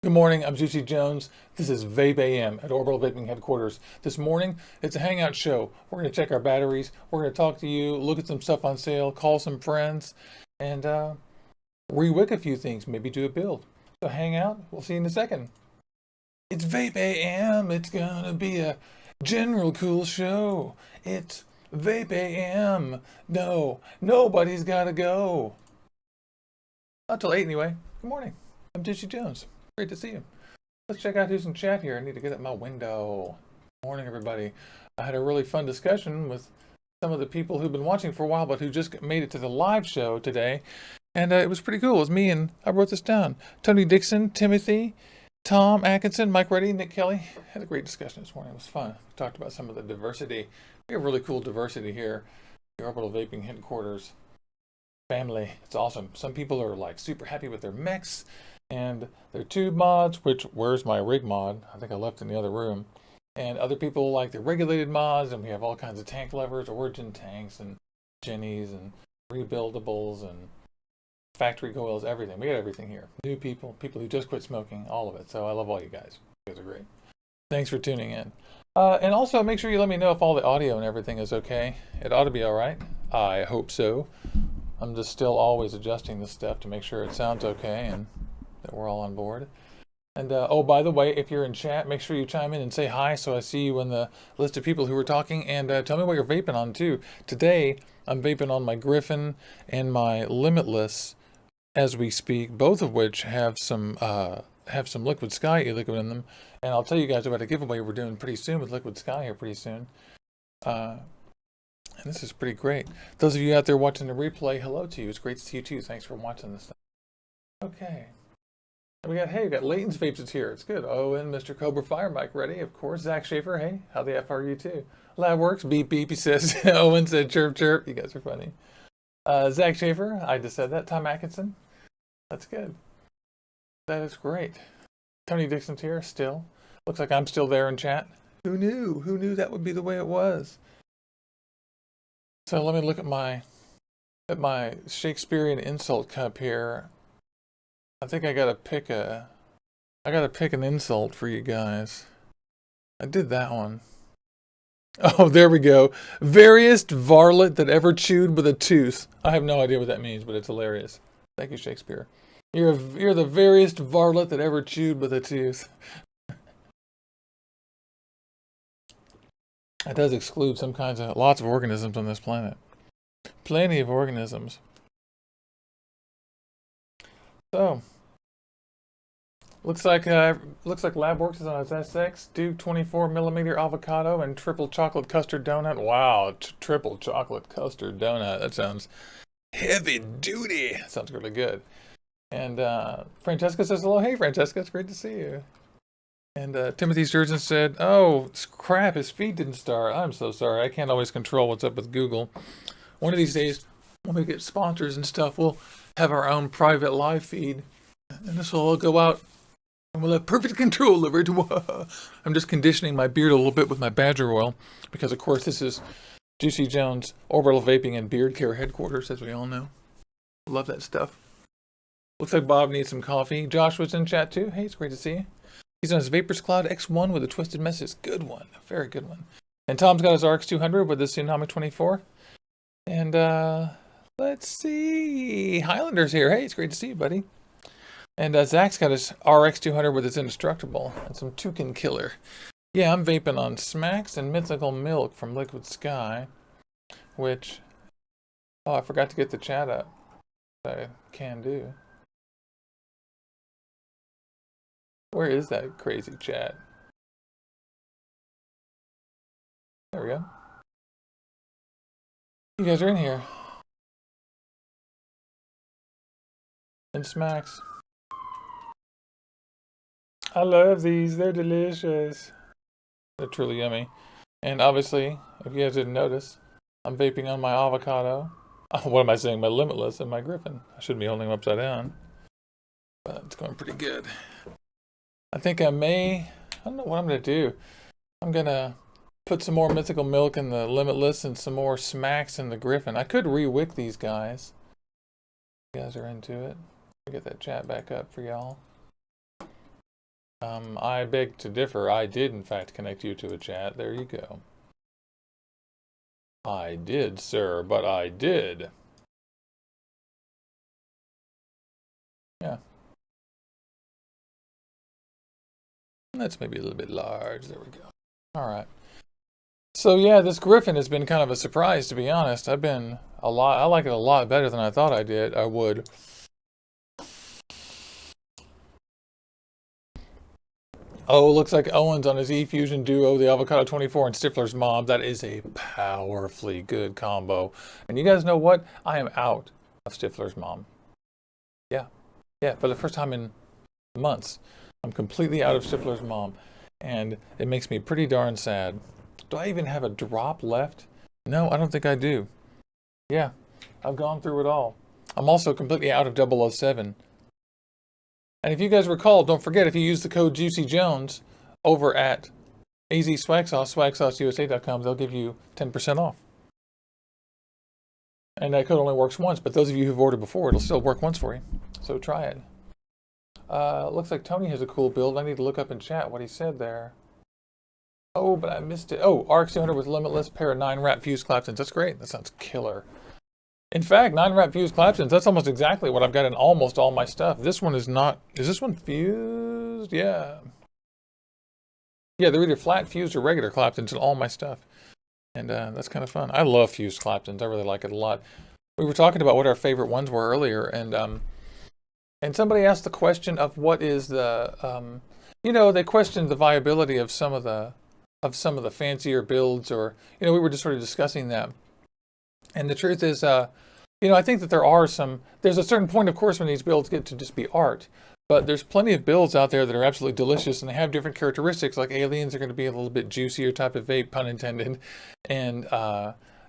Good morning, I'm Juicy Jones. This is VapeAM at Orbital Vaping headquarters. This morning, it's a hangout show. We're going to check our batteries, we're going to talk to you, look at some stuff on sale, call some friends, and re-wick a few things, maybe do a build. So hang out, we'll see you in a second. It's VapeAM, it's going to be a general cool show. It's VapeAM. No, nobody's got to go. Not till 8 anyway. Good morning, I'm Juicy Jones. Great to see you. Let's check out who's in chat here. I need to get up my window. Morning, everybody. I had a really fun discussion with some of the people who've been watching for a while, but who just made it to the live show today. And it was pretty cool. It was me, and I wrote this down. Tony Dixon, Timothy, Tom Atkinson, Mike Reddy, Nick Kelly. Had a great discussion this morning. It was fun. We talked about some of the diversity. We have really cool diversity here. The Orbital Vaping headquarters family. It's awesome. Some people are like super happy with their mix and their tube mods, which, where's my rig mod? I think I left in the other room. And other people like the regulated mods, and we have all kinds of tank levers, origin tanks, and jennies, and rebuildables, and factory coils, everything. We got everything here. New people, people who just quit smoking, all of it. So I love all you guys. You guys are great. Thanks for tuning in. And also make sure you let me know if all the audio and everything is okay. It ought to be all right. I hope so. I'm just still always adjusting this stuff to make sure it sounds okay and that we're all on board. And oh, by the way, if you're in chat, make sure you chime in and say hi so I see you in the list of people who are talking. And tell me what you're vaping on too. Today, I'm vaping on my Griffin and my Limitless as we speak, both of which have some Liquid Sky e-liquid in them. And I'll tell you guys about a giveaway we're doing pretty soon with Liquid Sky here pretty soon. And this is pretty great. Those of you out there watching the replay, hello to you. It's great to see you too. Thanks for watching this stuff. Okay. We got Leighton's Vapes is here. It's good. Oh, and Mr. Cobra Fire Mike ready, of course. Zach Schaefer, hey, how the F are you too? Lab works, beep beep, he says. Owen said chirp chirp. You guys are funny. Zach Schaefer, I just said that. Tom Atkinson, that's good. That is great. Tony Dixon's here still. Looks like I'm still there in chat. Who knew? Who knew that would be the way it was? So let me look at my Shakespearean insult cup here. I think I gotta pick an insult for you guys. I did that one. Oh, there we go. Veriest varlet that ever chewed with a tooth. I have no idea what that means, but it's hilarious. Thank you, Shakespeare. You're the veriest varlet that ever chewed with a tooth. It does exclude lots of organisms on this planet. Plenty of organisms. So, looks like LabWorks is on its SX, Duke 24mm avocado, and triple chocolate custard donut. Wow, triple chocolate custard donut. That sounds heavy duty. Sounds really good. And Francesca says hello. Hey, Francesca, it's great to see you. And Timothy Sturgeon said, oh, crap, his feed didn't start. I'm so sorry. I can't always control what's up with Google. One of these days, when we get sponsors and stuff, we'll have our own private live feed. And this will all go out, and we'll have perfect control over it. I'm just conditioning my beard a little bit with my badger oil, because, of course, this is Juicy Jones, Orbital Vaping and Beard Care headquarters, as we all know. Love that stuff. Looks like Bob needs some coffee. Josh was in chat, too. Hey, it's great to see you. He's on his Vapors Cloud X1 with a twisted message. Good one. Very good one. And Tom's got his RX200 with his Tsunami 24. And let's see. Highlander's here. Hey, it's great to see you, buddy. And Zach's got his RX200 with his Indestructible and some Toucan Killer. Yeah, I'm vaping on Smacks and Mythical Milk from Liquid Sky, which, oh, I forgot to get the chat up. I can do. Where is that crazy chat? There we go. You guys are in here. And Smacks. I love these. They're delicious. They're truly yummy. And obviously, if you guys didn't notice, I'm vaping on my avocado. What am I saying? My Limitless and my Griffin. I shouldn't be holding them upside down. But it's going pretty good. I think I don't know what I'm going to do. I'm going to put some more Mythical Milk in the Limitless and some more Smacks in the Griffin. I could re-wick these guys. You guys are into it. Get that chat back up for y'all. I beg to differ. I did, in fact, connect you to a chat. There you go. I did, sir, but I did. Yeah. That's maybe a little bit large. There we go. All right. So yeah, this Griffin has been kind of a surprise, to be honest. I like it a lot better than I thought I would. Oh, looks like Owen's on his E-Fusion Duo, the Avocado 24, and Stifler's Mom. That is a powerfully good combo. And you guys know what? I am out of Stifler's Mom. Yeah. Yeah, for the first time in months. I'm completely out of Stifler's Mom. And it makes me pretty darn sad. Do I even have a drop left? No, I don't think I do. Yeah, I've gone through it all. I'm also completely out of 007. And if you guys recall, don't forget, if you use the code JuicyJones over at AZ Swag Sauce, swagsauceusa.com, they'll give you 10% off. And that code only works once, but those of you who've ordered before, it'll still work once for you. So try it. Looks like Tony has a cool build. I need to look up in chat what he said there. Oh, but I missed it. Oh, RX200 with Limitless, pair of 9-wrap fused Claptons. That's great. That sounds killer. In fact, 9-wrap fused Claptons, that's almost exactly what I've got in almost all my stuff. This one is not... Is this one fused? Yeah. Yeah, they're either flat fused or regular Claptons in all my stuff. And that's kind of fun. I love fused Claptons. I really like it a lot. We were talking about what our favorite ones were earlier, and somebody asked the question of what is the... you know, they questioned the viability of some of the fancier builds, or, you know, we were just sort of discussing that. And the truth is, you know, I think that there's a certain point, of course, when these builds get to just be art, but there's plenty of builds out there that are absolutely delicious, and they have different characteristics, like Aliens are going to be a little bit juicier type of vape, pun intended, and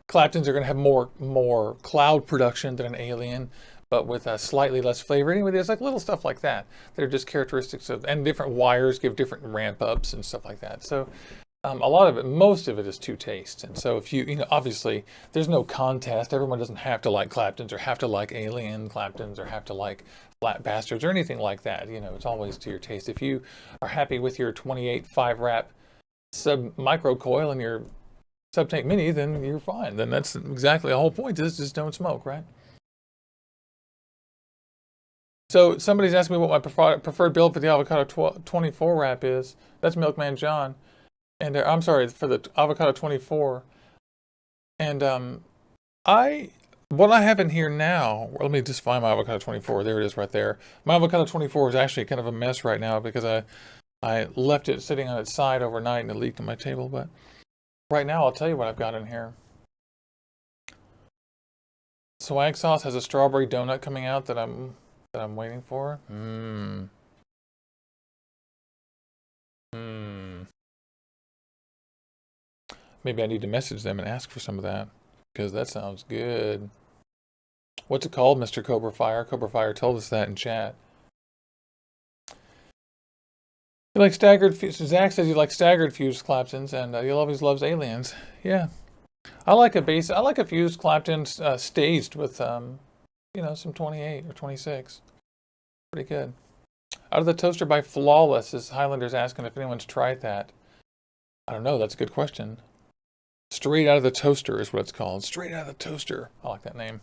Claptons are going to have more cloud production than an Alien, but with a slightly less flavor. Anyway, there's like little stuff like that that are just characteristics of, and different wires give different ramp ups and stuff like that. So a lot of it, most of it is to taste. And so if you know, obviously there's no contest. Everyone doesn't have to like Claptons or have to like Alien Claptons or have to like Flat Bastards or anything like that. You know, it's always to your taste. If you are happy with your 28 5-wrap sub micro coil and your sub tank mini, then you're fine. Then that's exactly the whole point, is just don't smoke, right? So somebody's asking me what my preferred build for the Avocado 24 wrap is. That's Milkman John. And I'm sorry, for the Avocado 24. And what I have in here now, let me just find my Avocado 24. There it is right there. My Avocado 24 is actually kind of a mess right now because I left it sitting on its side overnight and it leaked on my table. But right now, I'll tell you what I've got in here. Swag Sauce has a strawberry donut coming out that I'm waiting for. Maybe I need to message them and ask for some of that, because that sounds good. What's it called, Mr. Cobra Fire? Cobra Fire told us that in chat. You like staggered fused. Zach says you like staggered fused Claptons, and he always loves Aliens. Yeah, I like a fused Clapton staged with you know, some 28 or 26. Pretty good. Out of the Toaster by Flawless, is Highlander's asking if anyone's tried that. I don't know. That's a good question. Straight out of the toaster is what it's called. Straight out of the toaster. I like that name.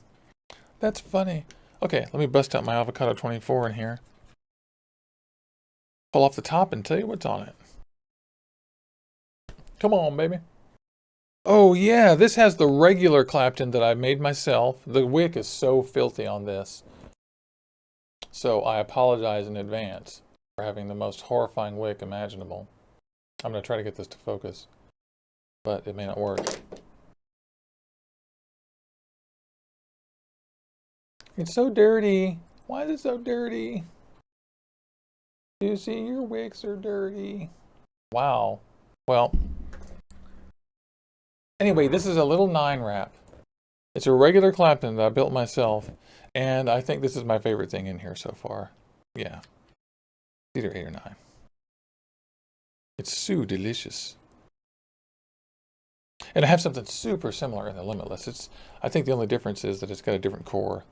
That's funny. Okay, let me bust out my Avocado 24 in here. Pull off the top and tell you what's on it. Come on, baby. Oh yeah, this has the regular Clapton that I made myself. The wick is so filthy on this. So I apologize in advance for having the most horrifying wick imaginable. I'm going to try to get this to focus, but it may not work. It's so dirty. Why is it so dirty? You see, your wicks are dirty. Wow. Well, anyway, this is a little 9-wrap. It's a regular Clapton that I built myself, and I think this is my favorite thing in here so far. Yeah. It's either 8 or 9. It's so delicious. And I have something super similar in the Limitless. I think the only difference is that it's got a different core.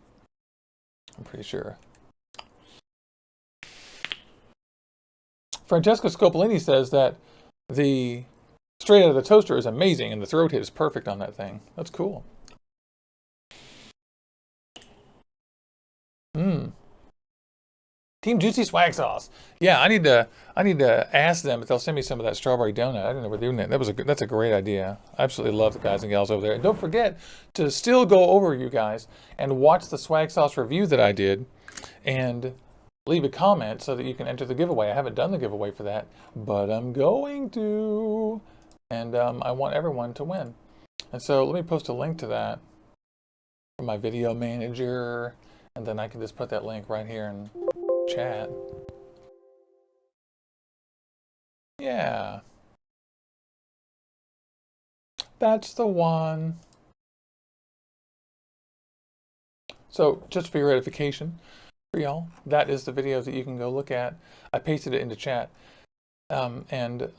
I'm pretty sure. Francesca Scopolini says that the straight out of the toaster is amazing and the throat hit is perfect on that thing. That's cool. Mmm. Team Juicy Swag Sauce. Yeah, I need to ask them if they'll send me some of that strawberry donut. I didn't know we're doing that. That's a great idea. I absolutely love the guys and gals over there. And don't forget to still go over, you guys, and watch the Swag Sauce review that I did and leave a comment so that you can enter the giveaway. I haven't done the giveaway for that, but I'm going to. And I want everyone to win. And so let me post a link to that from my video manager, and then I can just put that link right here in chat. Yeah. That's the one. So just for your edification, for y'all, that is the video that you can go look at. I pasted it into chat. And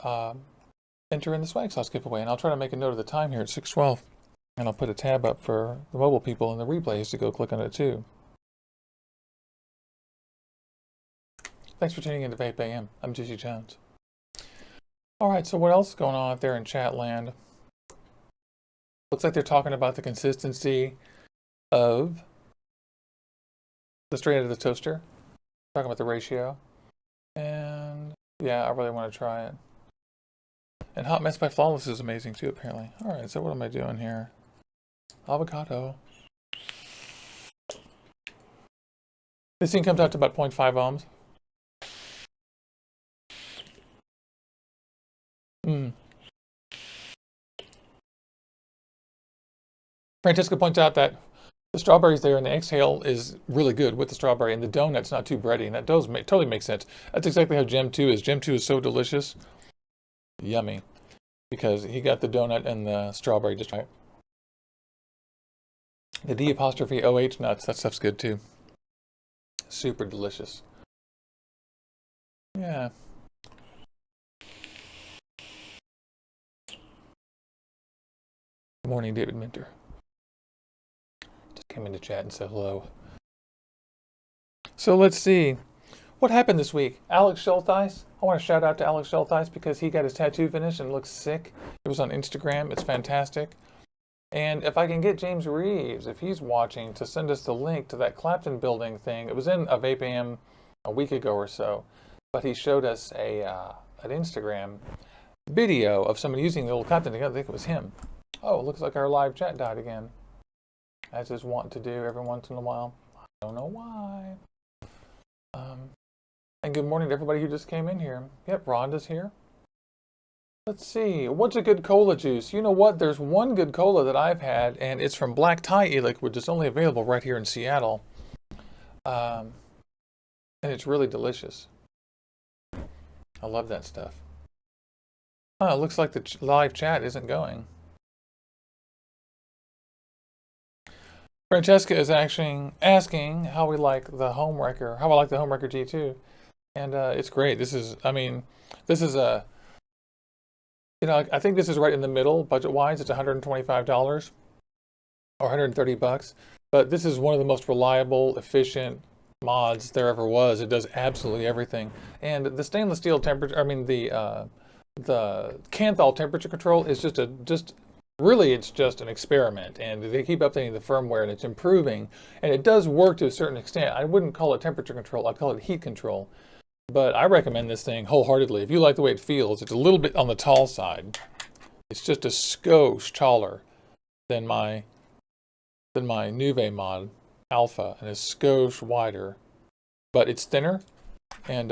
enter in the Swag Sauce giveaway. And I'll try to make a note of the time here at 6:12. And I'll put a tab up for the mobile people and the replays to go click on it too. Thanks for tuning in to VapeAM. I'm Juicy Jones. All right, so what else is going on out there in chat land? Looks like they're talking about the consistency of the straight out of the toaster. Talking about the ratio. And yeah, I really want to try it. And Hot Mess by Flawless is amazing too, apparently. All right, so what am I doing here? Avocado. This thing comes out to about 0.5 ohms. Francesca points out that the strawberries there and the exhale is really good with the strawberry, and the donut's not too bready, and that does totally make sense. That's exactly how Gem 2 is. Gem 2 is so delicious. Yummy. Because he got the donut and the strawberry just right. The D''OH nuts, that stuff's good too. Super delicious. Yeah. Good morning, David Minter. Just came into chat and said hello. So let's see. What happened this week? Alex Schultheis. I want to shout out to Alex Schultheis because he got his tattoo finished and looks sick. It was on Instagram. It's fantastic. And if I can get James Reeves, if he's watching, to send us the link to that Clapton building thing. It was in a VapeAM a week ago or so. But he showed us an Instagram video of somebody using the old Clapton together. I think it was him. Oh, it looks like our live chat died again. As is wont to do every once in a while. I don't know why. And good morning to everybody who just came in here. Yep, Rhonda's here. Let's see. What's a good cola juice? You know what? There's one good cola that I've had, and it's from Black Tie e-liquid. It's only available right here in Seattle. And it's really delicious. I love that stuff. Oh, it looks like the live chat isn't going. Francesca is actually asking how we like the Homewrecker, how I like the Homewrecker G2. And it's great. This is, I mean, this is a, you know, I think this is right in the middle, budget-wise. It's $125 or 130 bucks. But this is one of the most reliable, efficient mods there ever was. It does absolutely everything. And the stainless steel temperature, I mean, the Kanthal temperature control is really, it's just an experiment, and they keep updating the firmware, and it's improving, and it does work to a certain extent. I wouldn't call it temperature control, I'd call it heat control. But I recommend this thing wholeheartedly. If you like the way it feels, it's a little bit on the tall side. It's just a skosh taller than my Nuve mod Alpha, and a skosh wider. But it's thinner, and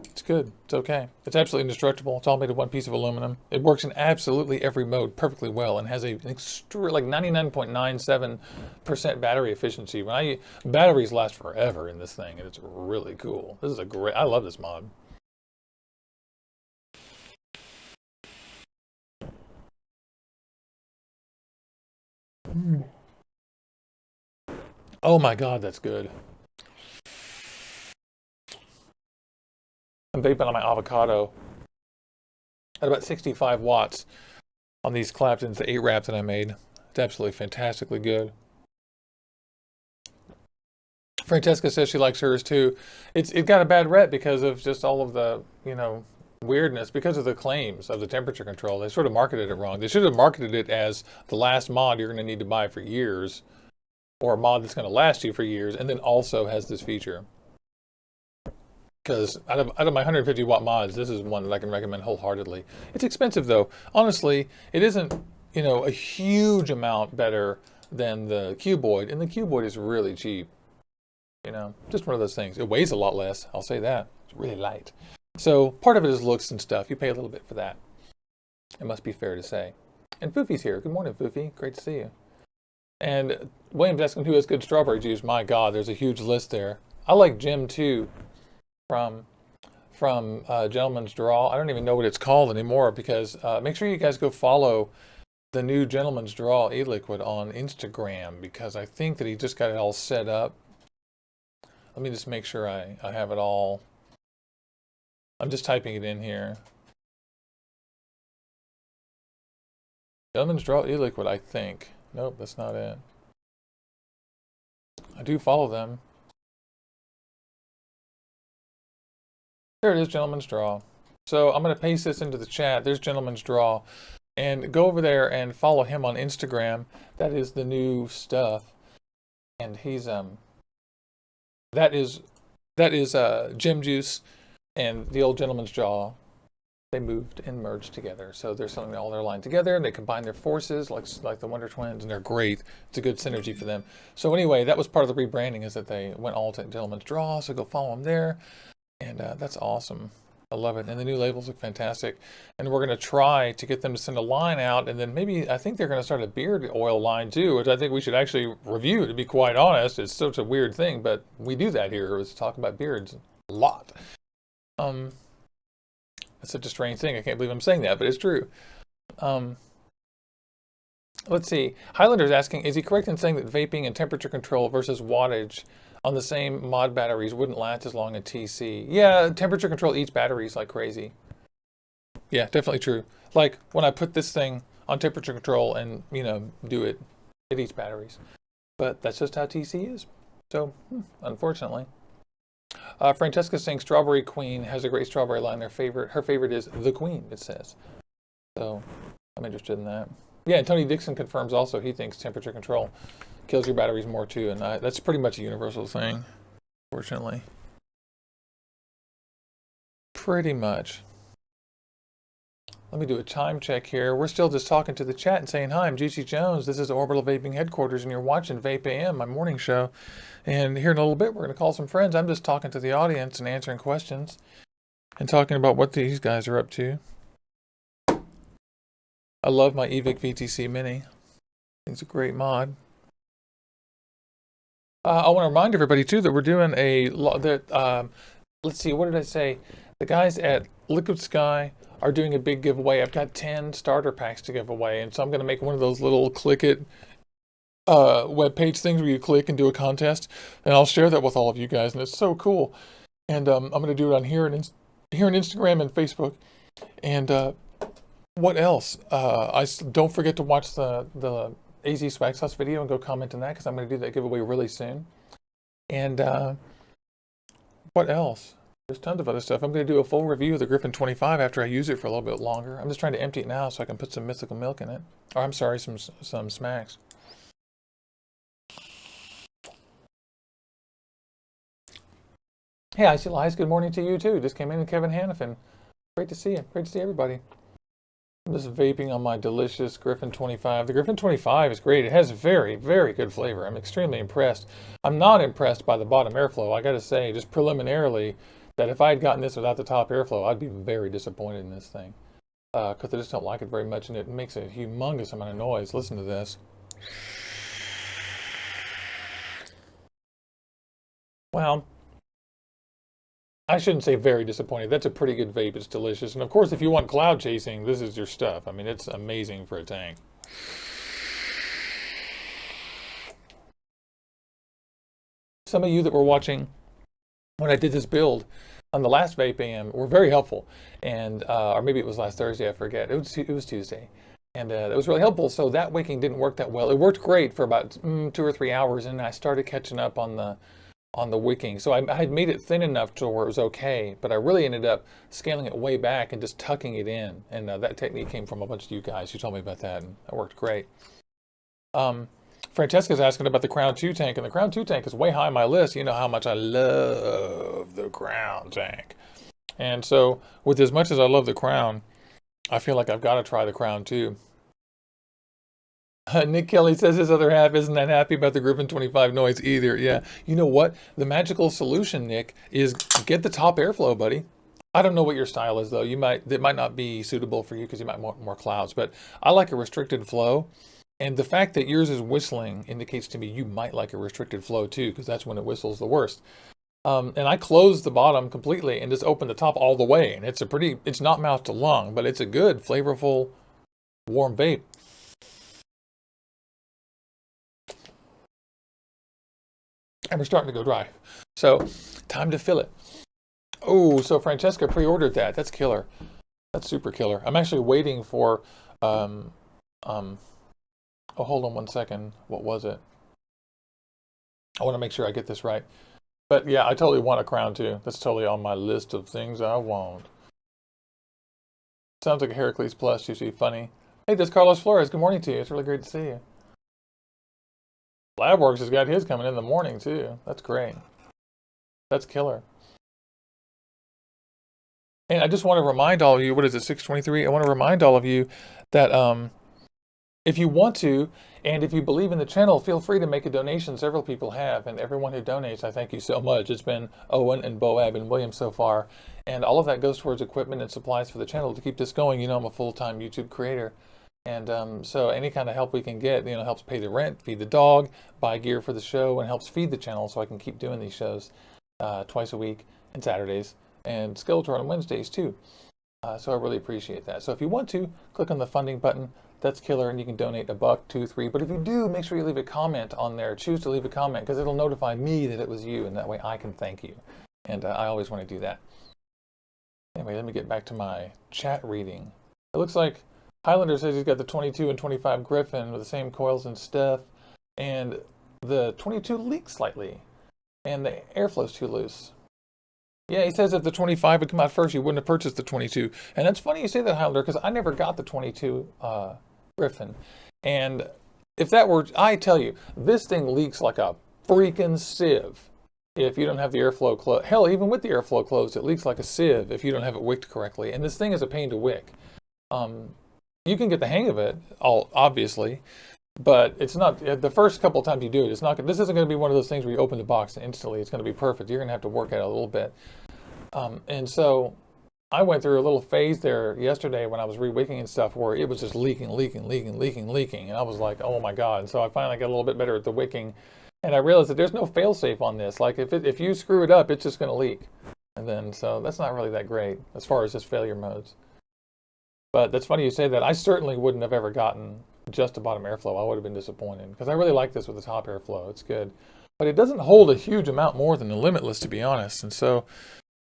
it's good. It's okay. It's absolutely indestructible. It's all made of one piece of aluminum. It works in absolutely every mode perfectly well and has like 99.97% battery efficiency. Batteries last forever in this thing, and it's really cool. This is I love this mod. Oh my God, that's good. I'm vaping on my avocado at about 65 watts on these Claptons, the 8 wrap that I made. It's absolutely fantastically good. Francesca says she likes hers too. It got a bad rep because of just all of the, weirdness, because of the claims of the temperature control. They sort of marketed it wrong. They should have marketed it as the last mod you're going to need to buy for years, or a mod that's going to last you for years, and then also has this feature. Because out of my 150 watt mods, this is one that I can recommend wholeheartedly. It's expensive though. Honestly, it isn't, a huge amount better than the cuboid, and the cuboid is really cheap. Just one of those things. It weighs a lot less, I'll say that. It's really light. So part of it is looks and stuff. You pay a little bit for that. It must be fair to say. And Foofy's here. Good morning, Foofy. Great to see you. And William's asking who has good strawberry juice. My God, there's a huge list there. I like Jim too, from Gentleman's Draw. I don't even know what it's called anymore, because make sure you guys go follow the new Gentleman's Draw e-liquid on Instagram, because I think that he just got it all set up. Let me just make sure I have it all. I'm just typing it in here. Gentleman's Draw e-liquid, I think. Nope, that's not it. I do follow them. There it is, Gentleman's Draw. So I'm going to paste this into the chat. There's Gentleman's Draw. And go over there and follow him on Instagram. That is the new stuff. And he's that is Gem Juice and the old Gentleman's Draw. They moved and merged together. So they're selling all their line together, and they combine their forces like the Wonder Twins, and they're great. It's a good synergy for them. So anyway, that was part of the rebranding, is that they went all to Gentleman's Draw. So go follow them there. And that's awesome. I love it. And the new labels look fantastic. And we're going to try to get them to send a line out. And then maybe, I think they're going to start a beard oil line too, which I think we should actually review, to be quite honest. It's such a weird thing, but we do that here. Is talk about beards a lot. It's such a strange thing. I can't believe I'm saying that, but it's true. Let's see. Highlander's asking, is he correct in saying that vaping and temperature control versus wattage on the same mod batteries wouldn't last as long as TC? Yeah, temperature control eats batteries like crazy. Yeah, definitely true. Like when I put this thing on temperature control and, do it, it eats batteries. But that's just how TC is. So, unfortunately. Francesca's saying Strawberry Queen has a great strawberry line. Her favorite is the Queen, it says. So, I'm interested in that. Yeah, and Tony Dixon confirms also he thinks temperature control kills your batteries more too, and that's pretty much a universal thing, fortunately. Pretty much. Let me do a time check here. We're still just talking to the chat and saying, hi, I'm Juicy Jones. This is Orbital Vaping headquarters, and you're watching VapeAM, my morning show. And here in a little bit, we're going to call some friends. I'm just talking to the audience and answering questions and talking about what these guys are up to. I love my Evic VTC Mini. It's a great mod. I want to remind everybody too that we're doing let's see, what did I say? The guys at Liquid Sky are doing a big giveaway. I've got 10 starter packs to give away, and so I'm going to make one of those little click it web page things where you click and do a contest, and I'll share that with all of you guys, and it's so cool. And I'm going to do it on here and Instagram and Facebook. And what else? Don't forget to watch the AZ Swag Sauce video and go comment on that, because I'm going to do that giveaway really soon. And what else? There's tons of other stuff. I'm going to do a full review of the Griffin 25 after I use it for a little bit longer. I'm just trying to empty it now so I can put some mythical milk in it. Or I'm sorry, some smacks. Hey, Icy Lies, good morning to you too. Just came in, Kevin Hannafin. Great to see you. Great to see everybody. I'm just vaping on my delicious Griffin 25. The Griffin 25 is great. It has very, very good flavor. I'm extremely impressed. I'm not impressed by the bottom airflow. I got to say, just preliminarily, that if I had gotten this without the top airflow, I'd be very disappointed in this thing. Because I just don't like it very much, and it makes a humongous amount of noise. Listen to this. Well, I shouldn't say very disappointed. That's a pretty good vape. It's delicious. And of course, if you want cloud chasing, this is your stuff. I mean, it's amazing for a tank. Some of you that were watching when I did this build on the last VapeAM were very helpful. And, or maybe it was last Thursday, I forget. It was Tuesday. And that was really helpful. So that waking didn't work that well. It worked great for about 2 or 3 hours. And I started catching up on the on the wicking. So I had made it thin enough to where it was okay, but I really ended up scaling it way back and just tucking it in. And that technique came from a bunch of you guys who told me about that, and that worked great. Francesca's asking about the Crown 2 tank, and the Crown 2 tank is way high on my list. You know how much I love the Crown tank. And so, with as much as I love the Crown, I feel like I've got to try the Crown 2. Nick Kelly says his other half isn't that happy about the Griffin 25 noise either. Yeah. You know what? The magical solution, Nick, is get the top airflow, buddy. I don't know what your style is, though. It might not be suitable for you because you might want more clouds, but I like a restricted flow. And the fact that yours is whistling indicates to me you might like a restricted flow too, because that's when it whistles the worst. And I closed the bottom completely and just opened the top all the way. And it's not mouth to lung, but it's a good, flavorful, warm vape. And we're starting to go dry. So, time to fill it. Oh, so Francesca pre-ordered that. That's killer. That's super killer. I'm actually waiting for, oh, hold on one second. What was it? I want to make sure I get this right. But yeah, I totally want a Crown too. That's totally on my list of things I want. Sounds like a Heracles Plus, you see, funny. Hey, this is Carlos Flores. Good morning to you. It's really great to see you. Labworks has got his coming in the morning too. That's great. That's killer. And I just want to remind all of you, what is it, 6:23? I want to remind all of you that if you want to, and if you believe in the channel, feel free to make a donation. Several people have, and everyone who donates, I thank you so much. It's been Owen and Boab and William so far, and all of that goes towards equipment and supplies for the channel to keep this going. You know, I'm a full-time YouTube creator, and so any kind of help we can get, you know, helps pay the rent, feed the dog, buy gear for the show, and helps feed the channel so I can keep doing these shows twice a week and Saturdays, and Skeletor on Wednesdays too. So I really appreciate that. So if you want to, click on the funding button. That's killer, and you can donate $1, $2, $3. But if you do, make sure you leave a comment on there. Choose to leave a comment because it'll notify me that it was you, and that way I can thank you. And I always want to do that. Anyway, let me get back to my chat reading. It looks like Highlander says he's got the 22 and 25 Griffin with the same coils and stuff, and the 22 leaks slightly, and the airflow's too loose. Yeah, he says if the 25 had come out first, you wouldn't have purchased the 22. And that's funny you say that, Highlander, because I never got the 22 Griffin. And if that were, I tell you, this thing leaks like a freaking sieve if you don't have the airflow closed. Hell, even with the airflow closed, it leaks like a sieve if you don't have it wicked correctly. And this thing is a pain to wick. You can get the hang of it, obviously, but it's not, the first couple of times you do it, it's not, this isn't going to be one of those things where you open the box and instantly it's going to be perfect. You're going to have to work at it a little bit. And so I went through a little phase there yesterday when I was re-wicking and stuff where it was just leaking. And I was like, oh my God. And so I finally got a little bit better at the wicking. And I realized that there's no fail-safe on this. Like if you screw it up, it's just going to leak. And then, so that's not really that great as far as just failure modes. But that's funny you say that. I certainly wouldn't have ever gotten just a bottom airflow. I would have been disappointed because I really like this with the top airflow. It's good. But it doesn't hold a huge amount more than the Limitless, to be honest. And so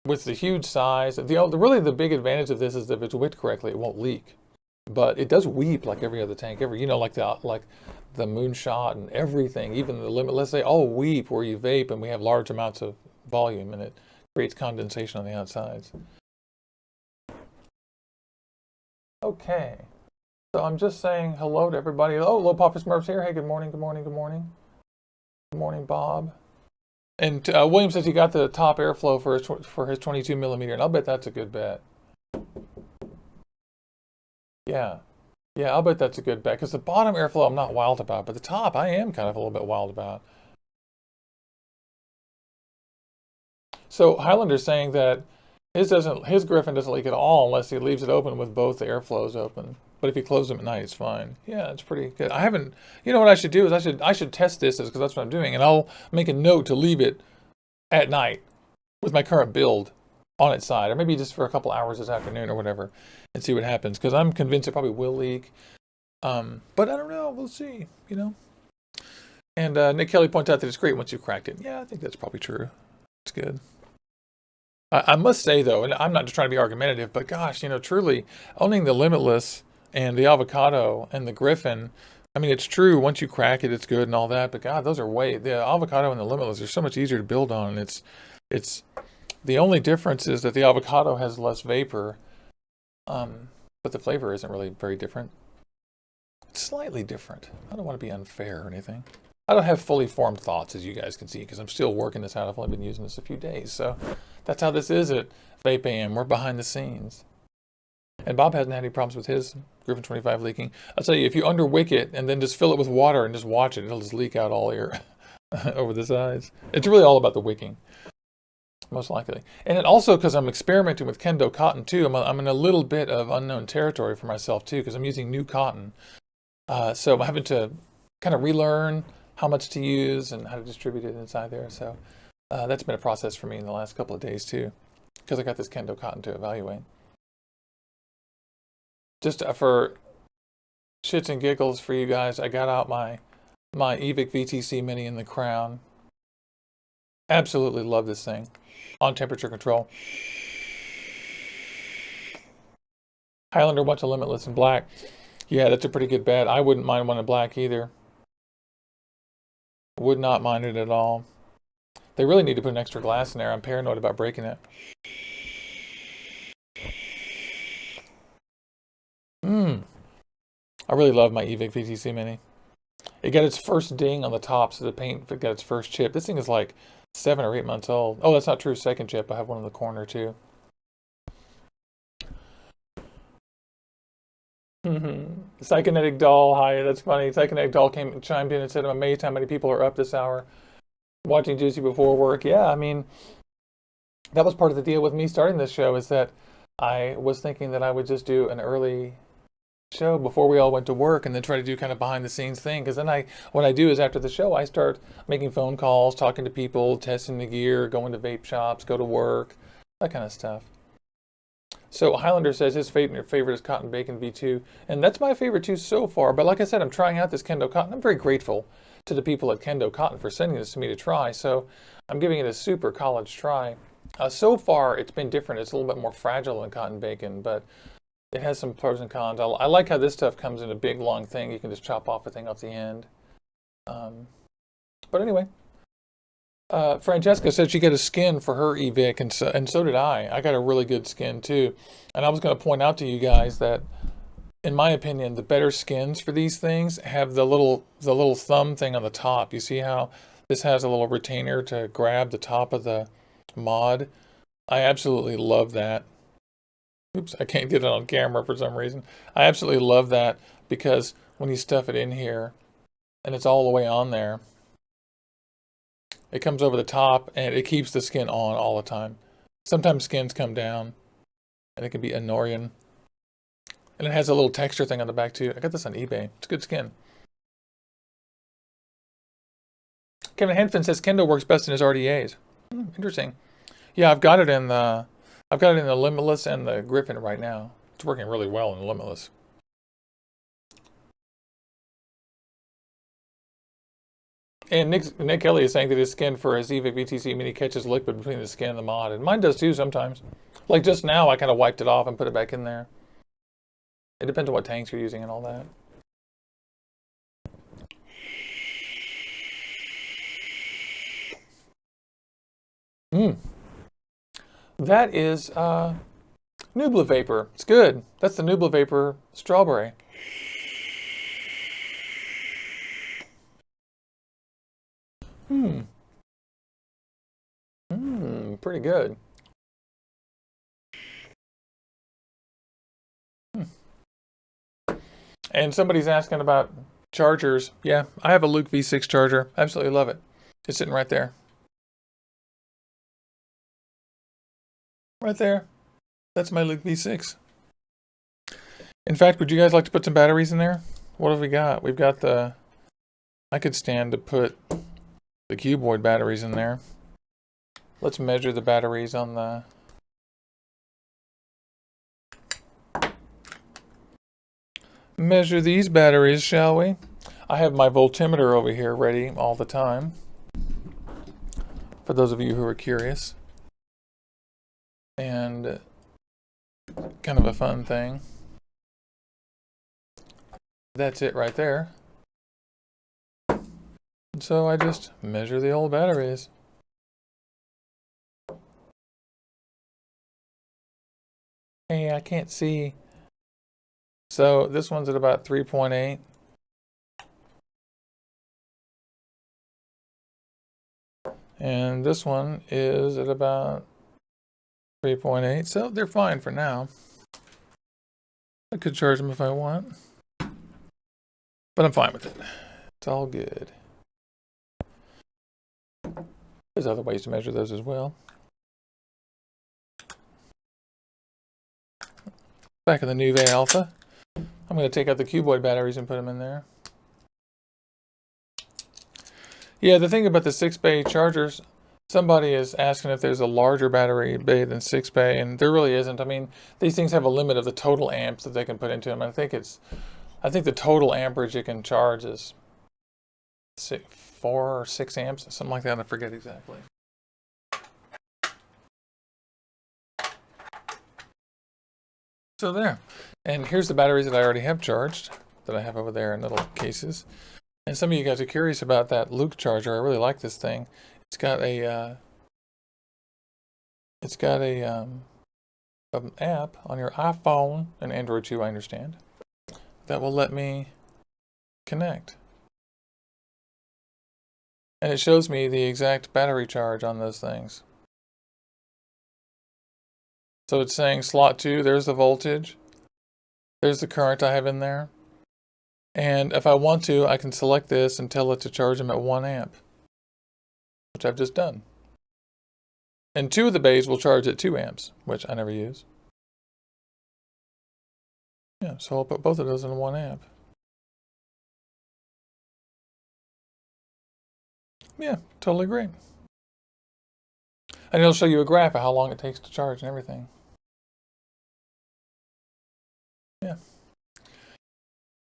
with the huge size, really the big advantage of this is that if it's wicked correctly, it won't leak. But it does weep like every other tank ever. You know, like the Moonshot and everything, even the Limitless, they all weep where you vape, and we have large amounts of volume, and it creates condensation on the outsides. Okay. So I'm just saying hello to everybody. Oh, Low Papa Smurf's here. Hey, good morning, good morning, good morning. Good morning, Bob. And William says he got the top airflow for his 22 millimeter, and I'll bet that's a good bet. Yeah, I'll bet that's a good bet because the bottom airflow I'm not wild about, but the top I am kind of a little bit wild about. So Highlander's saying that his Griffin doesn't leak at all unless he leaves it open with both the airflows open. But if you close them at night, it's fine. Yeah, it's pretty good. I haven't, you know what I should do is I should test this because that's what I'm doing, and I'll make a note to leave it at night with my current build on its side, or maybe just for a couple hours this afternoon or whatever, and see what happens. Because I'm convinced it probably will leak, but I don't know. We'll see. You know. And Nick Kelly points out that it's great once you've cracked it. Yeah, I think that's probably true. It's good. I must say though, and I'm not just trying to be argumentative, but gosh, you know, truly owning the Limitless and the Avocado and the Griffin I mean, it's true. Once you crack it, it's good and all that. But God, those are the avocado and the Limitless are so much easier to build on. And it's the only difference is that the avocado has less vapor, but the flavor isn't really very different. It's slightly different. I don't want to be unfair or anything. I don't have fully formed thoughts, as you guys can see, because I'm still working this out. I've only been using this a few days. So that's how this is at VapeAM. We're behind the scenes. And Bob hasn't had any problems with his Griffin 25 leaking. I'll tell you, if you underwick it and then just fill it with water and just watch it, it'll just leak out all your over the sides. It's really all about the wicking, most likely. And it also, because I'm experimenting with Kendo cotton too, I'm in a little bit of unknown territory for myself too, because I'm using new cotton. So I'm having to kind of relearn how much to use and how to distribute it inside there. So that's been a process for me in the last couple of days too, because I got this Kendo cotton to evaluate. Just for shits and giggles for you guys, I got out my Evic VTC Mini in the crown. Absolutely love this thing. On temperature control. Highlander bunch of Limitless in black. Yeah, that's a pretty good bet. I wouldn't mind one in black either. Would not mind it at all. They really need to put an extra glass in there. I'm paranoid about breaking it. I really love my Evic VTC Mini. It got its first ding on the top, so the paint got its first chip. This thing is like 7 or 8 months old. Oh, that's not true. Second chip. I have one in the corner too. Psychonetic Doll. Hi, that's funny. Psychonetic Doll chimed in and said, I'm amazed how many people are up this hour watching Juicy before work. Yeah, I mean, that was part of the deal with me starting this show, is that I was thinking that I would just do an early show before we all went to work and then try to do kind of behind the scenes thing, because then what I do is after the show I start making phone calls, talking to people, testing the gear, going to vape shops, go to work, that kind of stuff. So Highlander says his favorite is Cotton Bacon V2, and that's my favorite too so far. But like I said, I'm trying out this Kendo Cotton. I'm very grateful to the people at Kendo Cotton for sending this to me to try, so I'm giving it a super college try. So far it's been different. It's a little bit more fragile than Cotton Bacon, but it has some pros and cons. I like how this stuff comes in a big, long thing. You can just chop off a thing off the end. But anyway, Francesca said she got a skin for her Evic, and so did I. I got a really good skin too. And I was going to point out to you guys that, in my opinion, the better skins for these things have the little thumb thing on the top. You see how this has a little retainer to grab the top of the mod? I absolutely love that. Oops, I can't get it on camera for some reason. I absolutely love that, because when you stuff it in here and it's all the way on there, it comes over the top and it keeps the skin on all the time. Sometimes skins come down and it can be annoying. And it has a little texture thing on the back too. I got this on eBay. It's good skin. Kevin Hanfin says Kendo works best in his RDAs. Interesting. Yeah, I've got it in the Limitless and the Griffin right now. It's working really well in the Limitless. And Nick Kelly is saying that his skin for his Evic VTC Mini catches liquid between the skin and the mod. And mine does too sometimes. Like just now, I kind of wiped it off and put it back in there. It depends on what tanks you're using and all that. That is Nubla Vapor. It's good. That's the Nubla Vapor strawberry. Pretty good. And somebody's asking about chargers. Yeah, I have a Luke V6 charger. Absolutely love it. It's sitting right there. Right there. That's my Luke V6. In fact, would you guys like to put some batteries in there? What have we got? We've got the... I could stand to put the cuboid batteries in there. Let's measure the batteries on the... Measure these batteries, shall we? I have my voltimeter over here ready all the time, for those of you who are curious. And kind of a fun thing. That's it right there. And so I just measure the old batteries. Hey, I can't see. So this one's at about 3.8. And this one is at about 3.8. So they're fine for now. I could charge them if I want. But I'm fine with it. It's all good. There's other ways to measure those as well. Back in the Nuve Alpha, I'm going to take out the cuboid batteries and put them in there. Yeah, the thing about the 6-bay chargers, somebody is asking if there's a larger battery bay than 6-bay, and there really isn't. I mean, these things have a limit of the total amps that they can put into them. I think the total amperage it can charge is 4 or 6 amps, something like that. I forget exactly. So there. And here's the batteries that I already have charged, that I have over there in little cases. And some of you guys are curious about that Luke charger. I really like this thing. It's got an app on your iPhone and Android too, I understand, that will let me connect. And it shows me the exact battery charge on those things. So it's saying slot 2, there's the voltage. There's the current I have in there. And if I want to, I can select this and tell it to charge them at 1 amp, which I've just done. And 2 of the bays will charge at 2 amps, which I never use. Yeah, so I'll put both of those in 1 amp. Yeah, totally great. And it'll show you a graph of how long it takes to charge and everything. Yeah.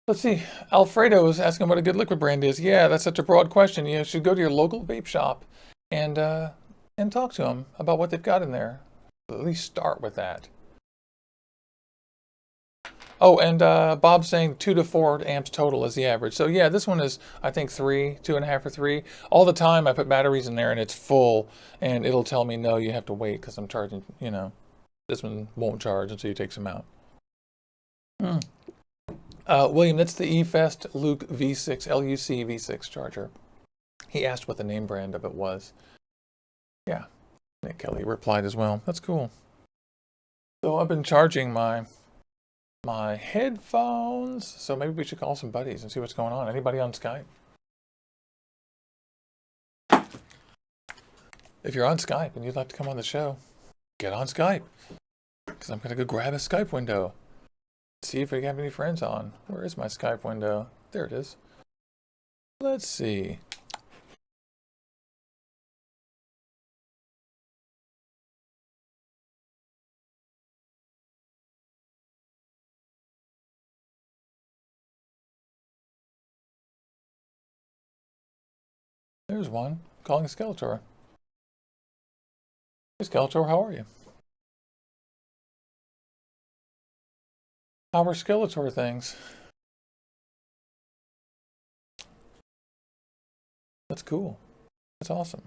Let's see. Alfredo is asking what a good liquid brand is. Yeah, that's such a broad question. You should go to your local vape shop and talk to them about what they've got in there. At least start with that. Oh, and Bob's saying 2 to 4 amps total is the average. So yeah, this one is, I think, 3, 2.5 or 3. All the time I put batteries in there and it's full, and it'll tell me, no, you have to wait because I'm charging, you know, this one won't charge until you take some out. William, that's the eFest Luke V6, LUC V6 charger. He asked what the name brand of it was. Yeah, Nick Kelly replied as well. That's cool. So I've been charging my headphones. So maybe we should call some buddies and see what's going on. Anybody on Skype? If you're on Skype and you'd like to come on the show, get on Skype. Because I'm going to go grab a Skype window. See if we have any friends on. Where is my Skype window? There it is. Let's see. There's one. Calling Skeletor. Hey Skeletor, how are you? How are Skeletor things? That's cool. That's awesome.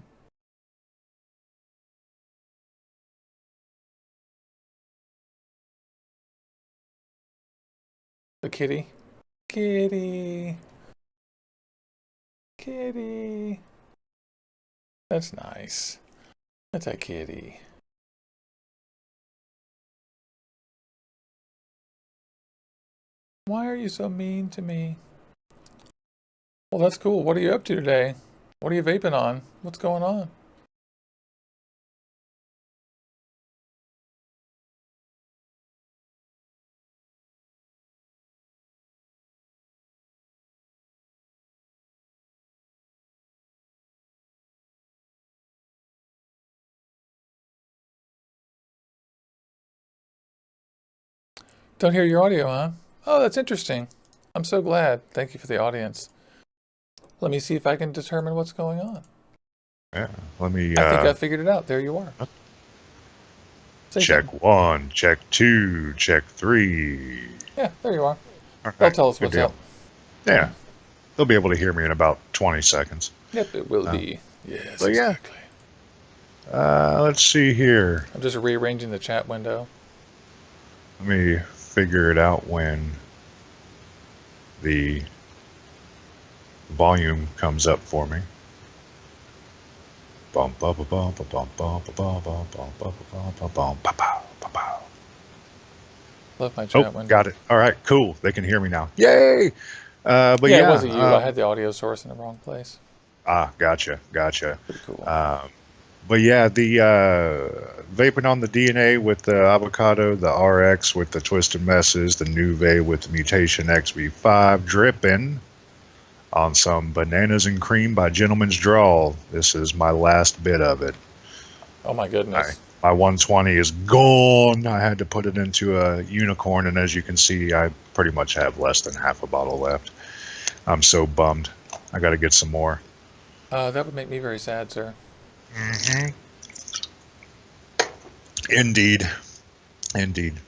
The kitty. Kitty. Kitty. That's nice. That's a kitty. Why are you so mean to me? Well, that's cool. What are you up to today? What are you vaping on? What's going on? Don't hear your audio, huh? Oh, that's interesting. I'm so glad. Thank you for the audience. Let me see if I can determine what's going on. Yeah, let me. I think I figured it out. There you are. Check something. 1, check 2, check 3. Yeah, there you are. All They'll right, tell us good what's deal. up. Yeah. they'll be able to hear me in about 20 seconds. Yep, it will be. Yes, but yeah. exactly. Let's see here. I'm just rearranging the chat window. Let me figure it out when the volume comes up for me. Love my chat window. Got it. All right, cool. They can hear me now. Yay! But yeah, it wasn't you. I had the audio source in the wrong place. Gotcha. Pretty cool. But yeah, the vaping on the DNA with the avocado, the RX with the twisted messes, the Nuve with the mutation XV5 dripping on some bananas and cream by Gentleman's Drawl. This is my last bit of it. Oh my goodness. My 120 is gone. I had to put it into a unicorn, and as you can see, I pretty much have less than half a bottle left. I'm so bummed. I got to get some more. That would make me very sad, sir. Mm-hmm. Indeed.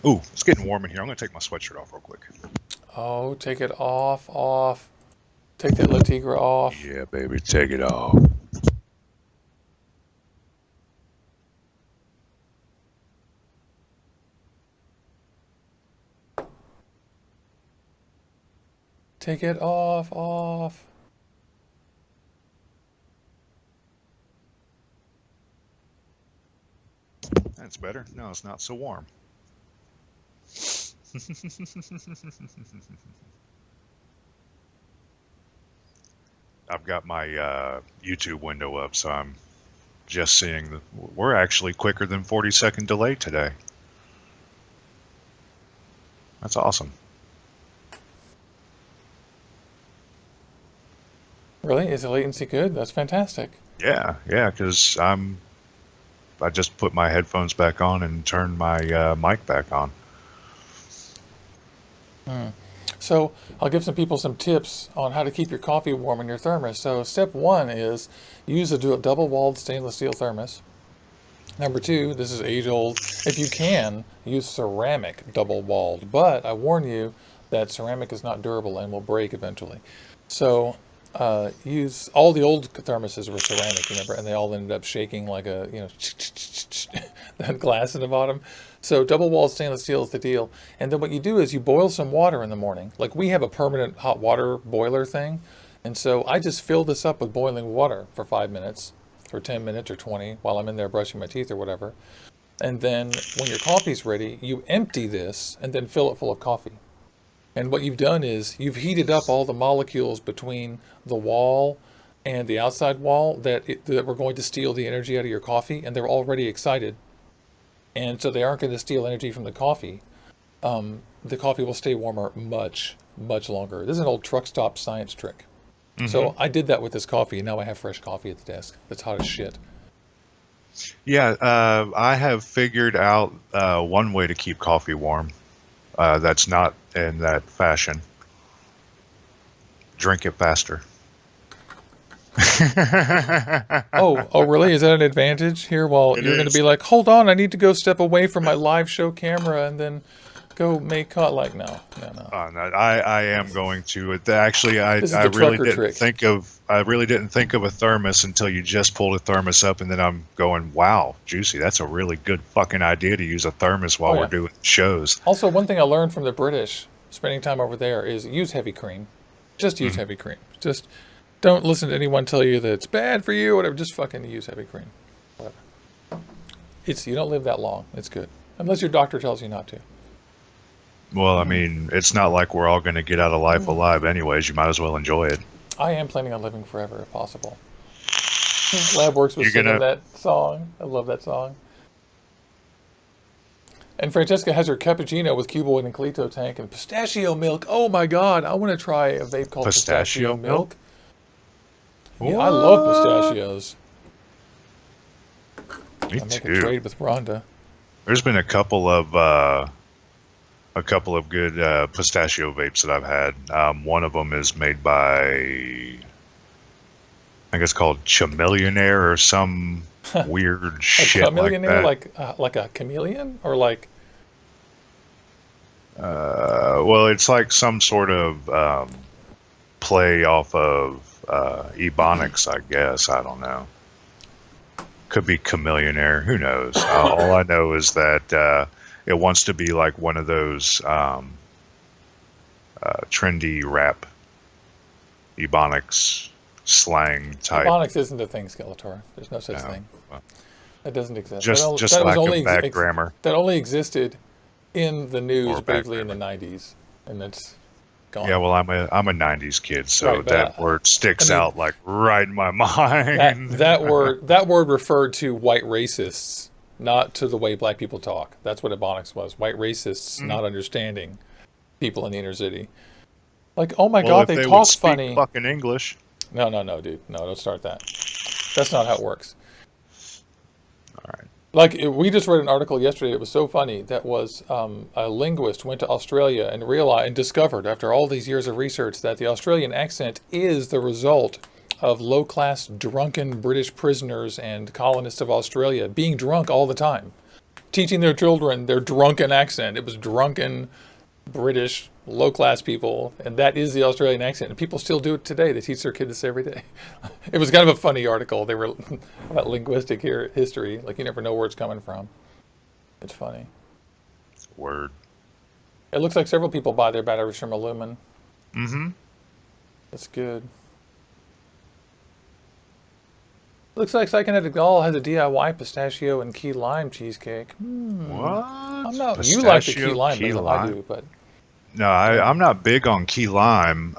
Ooh, it's getting warm in here. I'm going to take my sweatshirt off real quick. Oh, take it off. Take that La Tigre off. Yeah, baby, take it off. Take it off. That's better. No, it's not so warm. I've got my YouTube window up, so I'm just seeing that we're actually quicker than 40-second delay today. That's awesome. Really? Is the latency good? That's fantastic. Yeah, because I just put my headphones back on and turned my mic back on. So I'll give some people some tips on how to keep your coffee warm in your thermos. So step 1 is use a double-walled stainless steel thermos. Number 2, this is age-old. If you can, use ceramic double-walled. But I warn you that ceramic is not durable and will break eventually. So use all the old thermoses were ceramic, remember, and they all ended up shaking like a that glass in the bottom. So double-walled stainless steel is the deal. And then what you do is you boil some water in the morning. Like we have a permanent hot water boiler thing, and so I just fill this up with boiling water for 5 minutes, or 10 minutes, or 20 while I'm in there brushing my teeth or whatever. And then when your coffee's ready, you empty this and then fill it full of coffee. And what you've done is you've heated up all the molecules between the wall and the outside wall that were going to steal the energy out of your coffee, and they're already excited. And so they aren't going to steal energy from the coffee. The coffee will stay warmer much, much longer. This is an old truck stop science trick. Mm-hmm. So I did that with this coffee, and now I have fresh coffee at the desk. That's hot as shit. Yeah, I have figured out one way to keep coffee warm. That's not in that fashion. Drink it faster. oh, really? Is that an advantage here? Well, you're going to be like, hold on, I need to go step away from my live show camera and then go make cut. Like, no. No, I am going to. Actually, I really didn't think of a thermos until you just pulled a thermos up, and then I'm going, wow, Juicy, that's a really good fucking idea to use a thermos while we're doing shows. Also, one thing I learned from the British, spending time over there, is use heavy cream. Just use heavy cream. Just don't listen to anyone tell you that it's bad for you, whatever. Just fucking use heavy cream. Whatever. You don't live that long. It's good. Unless your doctor tells you not to. Well, I mean, it's not like we're all going to get out of life alive anyways. You might as well enjoy it. I am planning on living forever if possible. Labworks was singing that song. I love that song. And Francesca has her cappuccino with cuboid and Cleto tank and pistachio milk. Oh my God, I want to try a vape called pistachio milk. Yeah, I love pistachios. Me I make too. a trade with Rhonda. There's been a couple of good pistachio vapes that I've had. One of them is made by, I think it's called Chameleonaire or some weird shit like that. Like a chameleon, or like? Well, it's like some sort of play off of Ebonics, I guess. I don't know. Could be Chameleonaire. Who knows? All I know is that it wants to be like one of those trendy rap Ebonics slang type. Ebonics isn't a thing, Skeletor. There's no such No. thing. That doesn't exist. Just that lack was only of bad grammar. That only existed in the news Or bad briefly in the 90s, and it's gone. Yeah, well, I'm a '90s kid, so Right, but, that word sticks out like right in my mind. That word referred to white racists, not to the way black people talk. That's what Ebonics was. White racists not understanding people in the inner city. Like, oh my Well, God, if they would talk speak funny. fucking English. No, dude. No, don't start that. That's not how it works. All right. Like, we just read an article yesterday. It was so funny. That was a linguist went to Australia and realized and discovered after all these years of research that the Australian accent is the result of low-class drunken British prisoners and colonists of Australia being drunk all the time, teaching their children their drunken accent. It was drunken British low-class people, and that is the Australian accent. And people still do it today. They teach their kids this every day. It was kind of a funny article. They were about linguistic history. Like, you never know where it's coming from. It's funny. Word. It looks like several people buy their batteries from Illumin. Mm-hmm. That's good. Looks like Psychonetic Doll has a DIY pistachio and key lime cheesecake. What? I'm not. You like the key lime better than I do, but No, I'm not big on key lime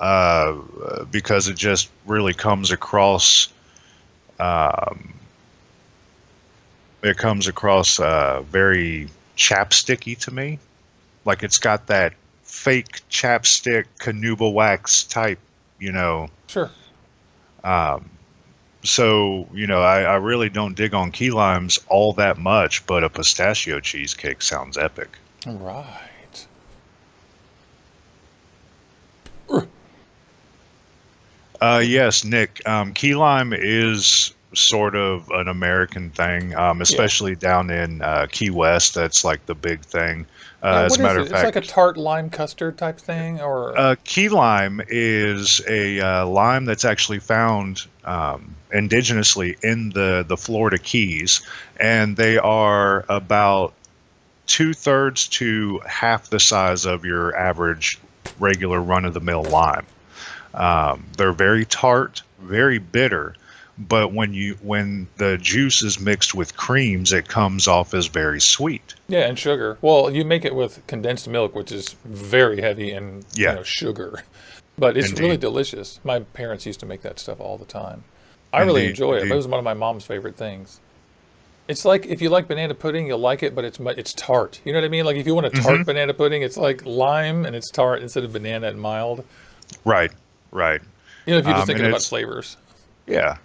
because it just really comes across. It comes across very chapsticky to me. Like it's got that fake chapstick Canuba wax type, sure. So, I really don't dig on key limes all that much, but a pistachio cheesecake sounds epic. Right. Yes, Nick. Key lime is sort of an American thing, especially down in Key West. That's like the big thing. As a matter of fact, it's like a tart lime custard type thing, or key lime is a lime that's actually found indigenously in the Florida Keys, and they are about 2/3 to half the size of your average regular run-of-the-mill lime. They're very tart, very bitter, but when the juice is mixed with creams, it comes off as very sweet. yeah, and sugar. Well, you make it with condensed milk, which is very heavy in Yeah. sugar, but it's Indeed. really delicious. My parents used to make that stuff all the time. I really Indeed, enjoy it. It indeed. was one of my mom's favorite things. It's like if you like banana pudding, you'll like it, but it's tart. You know what I mean? Like if you want a tart banana pudding, it's like lime and it's tart instead of banana and mild. Right. If you're just thinking and about it's- flavors. Yeah.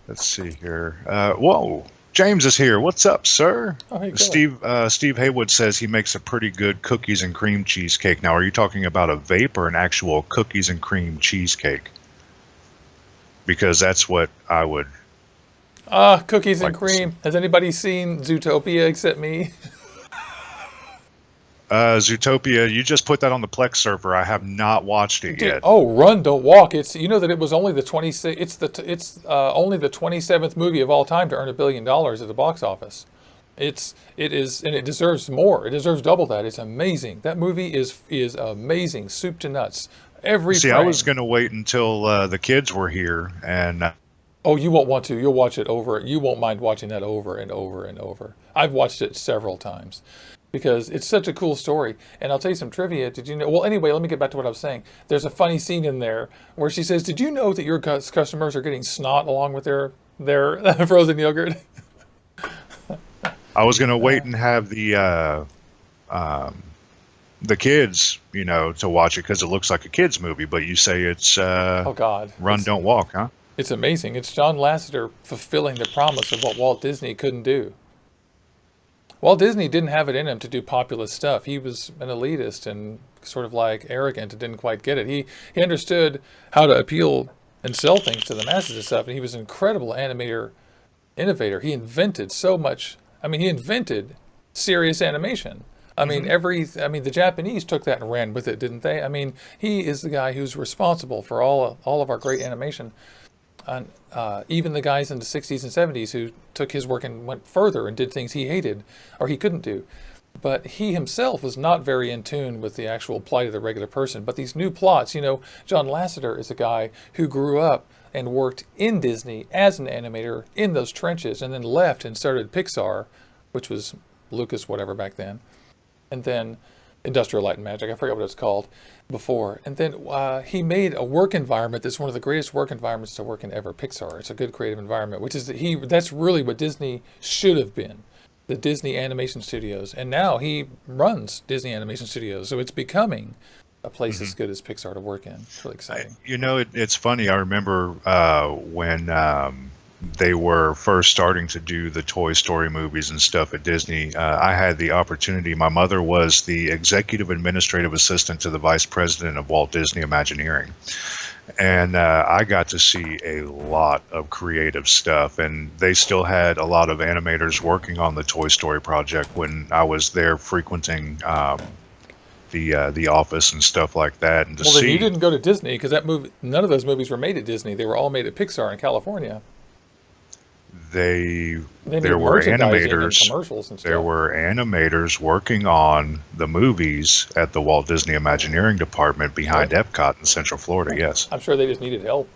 Let's see here. Whoa. James is here. What's up, sir? Oh, how you doing? Steve Haywood says he makes a pretty good cookies and cream cheesecake. Now, are you talking about a vape or an actual cookies and cream cheesecake? Because that's what I would. Cookies and Like to see. cream. Has anybody seen Zootopia except me? Zootopia, you just put that on the Plex server. I have not watched it yet. Oh, Run, Don't Walk. That it was only the 26. It's only the 27th movie of all time to earn $1 billion at the box office. It is, and it deserves more. It deserves double that. It's amazing. That movie is amazing, soup to nuts. Every See, frame. I was going to wait until the kids were here, and Oh, you won't want to. You'll watch it over. You won't mind watching that over and over and over. I've watched it several times because it's such a cool story. And I'll tell you some trivia. Did you know? Well, anyway, let me get back to what I was saying. There's a funny scene in there where she says, "Did you know that your customers are getting snot along with their frozen yogurt?" I was going to wait and have the kids, to watch it because it looks like a kids movie. But you say it's Oh God, Run, Don't Walk, huh? It's amazing. It's John Lasseter fulfilling the promise of what Walt Disney couldn't do. Walt Disney didn't have it in him to do populist stuff. He was an elitist and sort of like arrogant and didn't quite get it. He understood how to appeal and sell things to the masses and stuff, and he was an incredible innovator. He invented so much. I mean, he invented serious animation. I mean, the Japanese took that and ran with it, didn't they? I mean, he is the guy who's responsible for all of our great animation. And even the guys in the 60s and 70s who took his work and went further and did things he hated or he couldn't do. But he himself was not very in tune with the actual plight of the regular person. But these new plots, John Lasseter is a guy who grew up and worked in Disney as an animator in those trenches and then left and started Pixar, which was Lucas whatever back then. And then Industrial Light and Magic, I forget what it's called before. And then he made a work environment that's one of the greatest work environments to work in ever, Pixar. It's a good creative environment, which is that's really what Disney should have been, the Disney Animation Studios. And now he runs Disney Animation Studios, so it's becoming a place as good as Pixar to work in. It's really exciting. It's funny. I remember when they were first starting to do the Toy Story movies and stuff at Disney. I had the opportunity. My mother was the executive administrative assistant to the vice president of Walt Disney Imagineering. And I got to see a lot of creative stuff. And they still had a lot of animators working on the Toy Story project when I was there frequenting the office and stuff like that. And then you didn't go to Disney because none of those movies were made at Disney. They were all made at Pixar in California. There were animators. Commercials and stuff. There were animators working on the movies at the Walt Disney Imagineering department behind Epcot in Central Florida. Yes, I'm sure they just needed help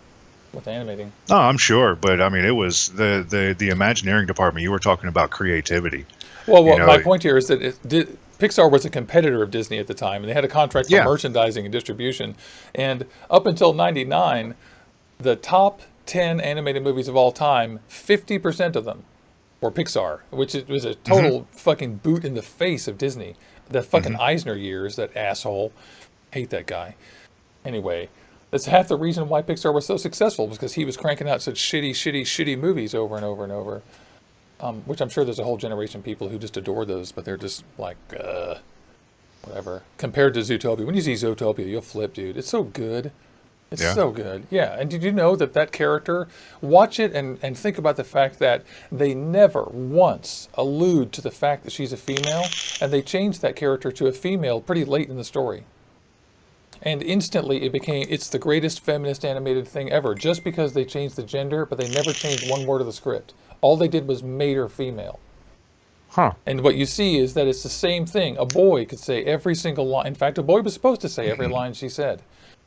with animating. No, I'm sure, but I mean, it was the Imagineering department. You were talking about creativity. Well, my point here is that Pixar was a competitor of Disney at the time, and they had a contract for merchandising and distribution. And up until '99, the top 10 animated movies of all time, 50% of them were Pixar, which was a total fucking boot in the face of Disney. The fucking Eisner years, that asshole. Hate that guy. Anyway, that's half the reason why Pixar was so successful, was because he was cranking out such shitty movies over and over and over. Which I'm sure there's a whole generation of people who just adore those, but they're just like, whatever. Compared to Zootopia. When you see Zootopia, you'll flip, dude. It's so good. It's so good. Yeah. And did you know that character, watch it and think about the fact that they never once allude to the fact that she's a female, and they changed that character to a female pretty late in the story. And instantly it's the greatest feminist animated thing ever, just because they changed the gender, but they never changed one word of the script. All they did was made her female. Huh. And what you see is that it's the same thing. A boy could say every single line. In fact, a boy was supposed to say every line she said.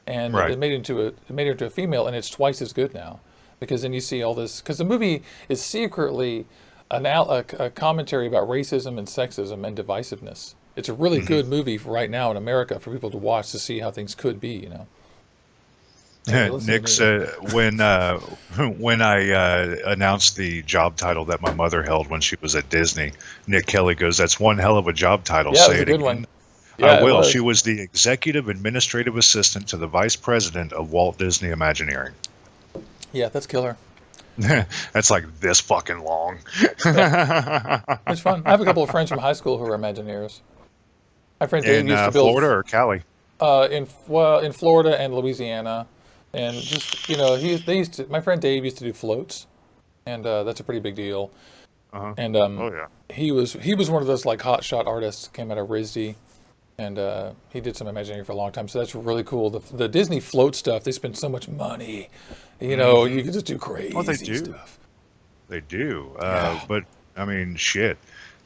And it made her into a female, and it's twice as good now. Because then you see all this, because the movie is secretly a commentary about racism and sexism and divisiveness. It's a really good movie for right now in America for people to watch to see how things could be, Nick said when I announced the job title that my mother held when she was at Disney, Nick Kelly goes, "That's one hell of a job title." Yeah, Say it was a good again. one. Yeah, I will. She was the executive administrative assistant to the vice president of Walt Disney Imagineering. Yeah, that's killer. That's like this fucking long. It's fun. I have a couple of friends from high school who are Imagineers. My friend Dave used to build Florida or Cali? In Florida and Louisiana, and just my friend Dave used to do floats, and that's a pretty big deal. And he was one of those like hotshot artists, came out of RISD. And he did some Imagineering for a long time, so that's really cool. The Disney float stuff, they spend so much money. You can just do crazy stuff. They do. But, I mean, shit.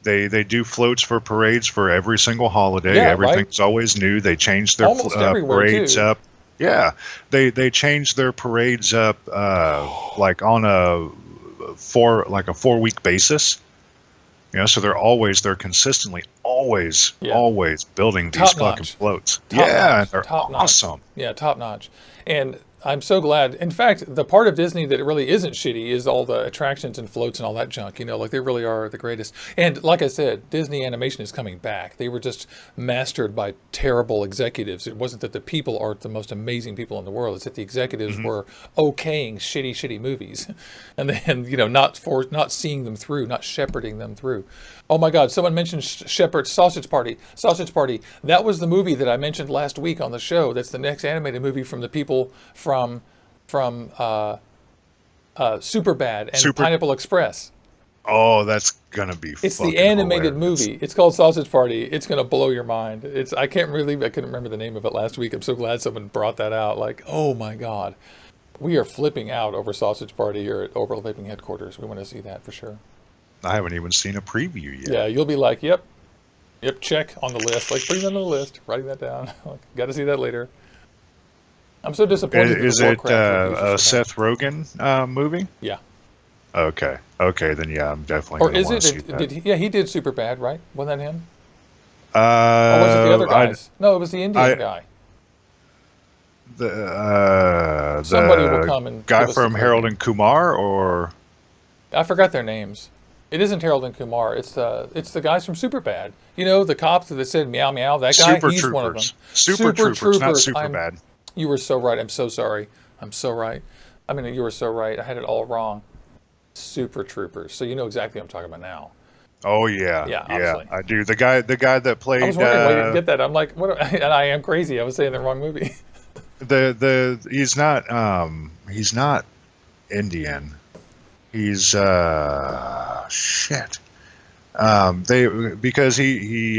They do floats for parades for every single holiday. Yeah, everything's always new. They change their parades up. Yeah. They change their parades up like on a 4-week basis. So they're consistently always building these fucking floats. They're awesome. Yeah, top notch. And I'm so glad. In fact, the part of Disney that really isn't shitty is all the attractions and floats and all that junk. Like they really are the greatest. And like I said, Disney animation is coming back. They were just mastered by terrible executives. It wasn't that the people are the most amazing people in the world. It's that the executives were okaying shitty movies, and then not seeing them through, not shepherding them through. Oh my God! Someone mentioned Sausage Party. Sausage Party. That was the movie that I mentioned last week on the show. That's the next animated movie from the people from Superbad and Pineapple Express. Oh, that's gonna be It's the fucking animated hilarious. movie. It's called Sausage Party. It's gonna blow your mind. I can't believe I couldn't remember the name of it last week. I'm so glad someone brought that out. Like, oh my god, we are flipping out over Sausage Party here at Orbital Vaping headquarters. We want to see that for sure. I haven't even seen a preview yet. Yeah, you'll be like, yep, check on the list. Like, putting that on the list, writing that down. Like, got to see that later. I'm so disappointed that Is the it Warcraft reviews are a so bad. Seth Rogen movie? Yeah. Okay. Okay, then yeah, I'm definitely Or gonna is want it? to see that. Did he? Yeah, he did Super Bad, right? Wasn't that him? Or was it the other I guys? No, it was the Indian I guy. Somebody will the come and guy give us the from code Harold name. and Kumar, or I forgot their names. It isn't Harold and Kumar. It's the guys from Superbad. You know, the cops that said meow meow. That guy, Super he's one of them. Troopers. Super Troopers, not Super I'm. Bad. You were so right. I'm so sorry. I'm so right. I mean, you were so right. I had it all wrong. Super Troopers. So you know exactly what I'm talking about now. Oh yeah, Yeah, yeah, obviously. I do. The guy that I was played wondering why you didn't get that. I'm like, what? And I am crazy. I was saying the wrong movie. he's not Indian. He's shit. They because he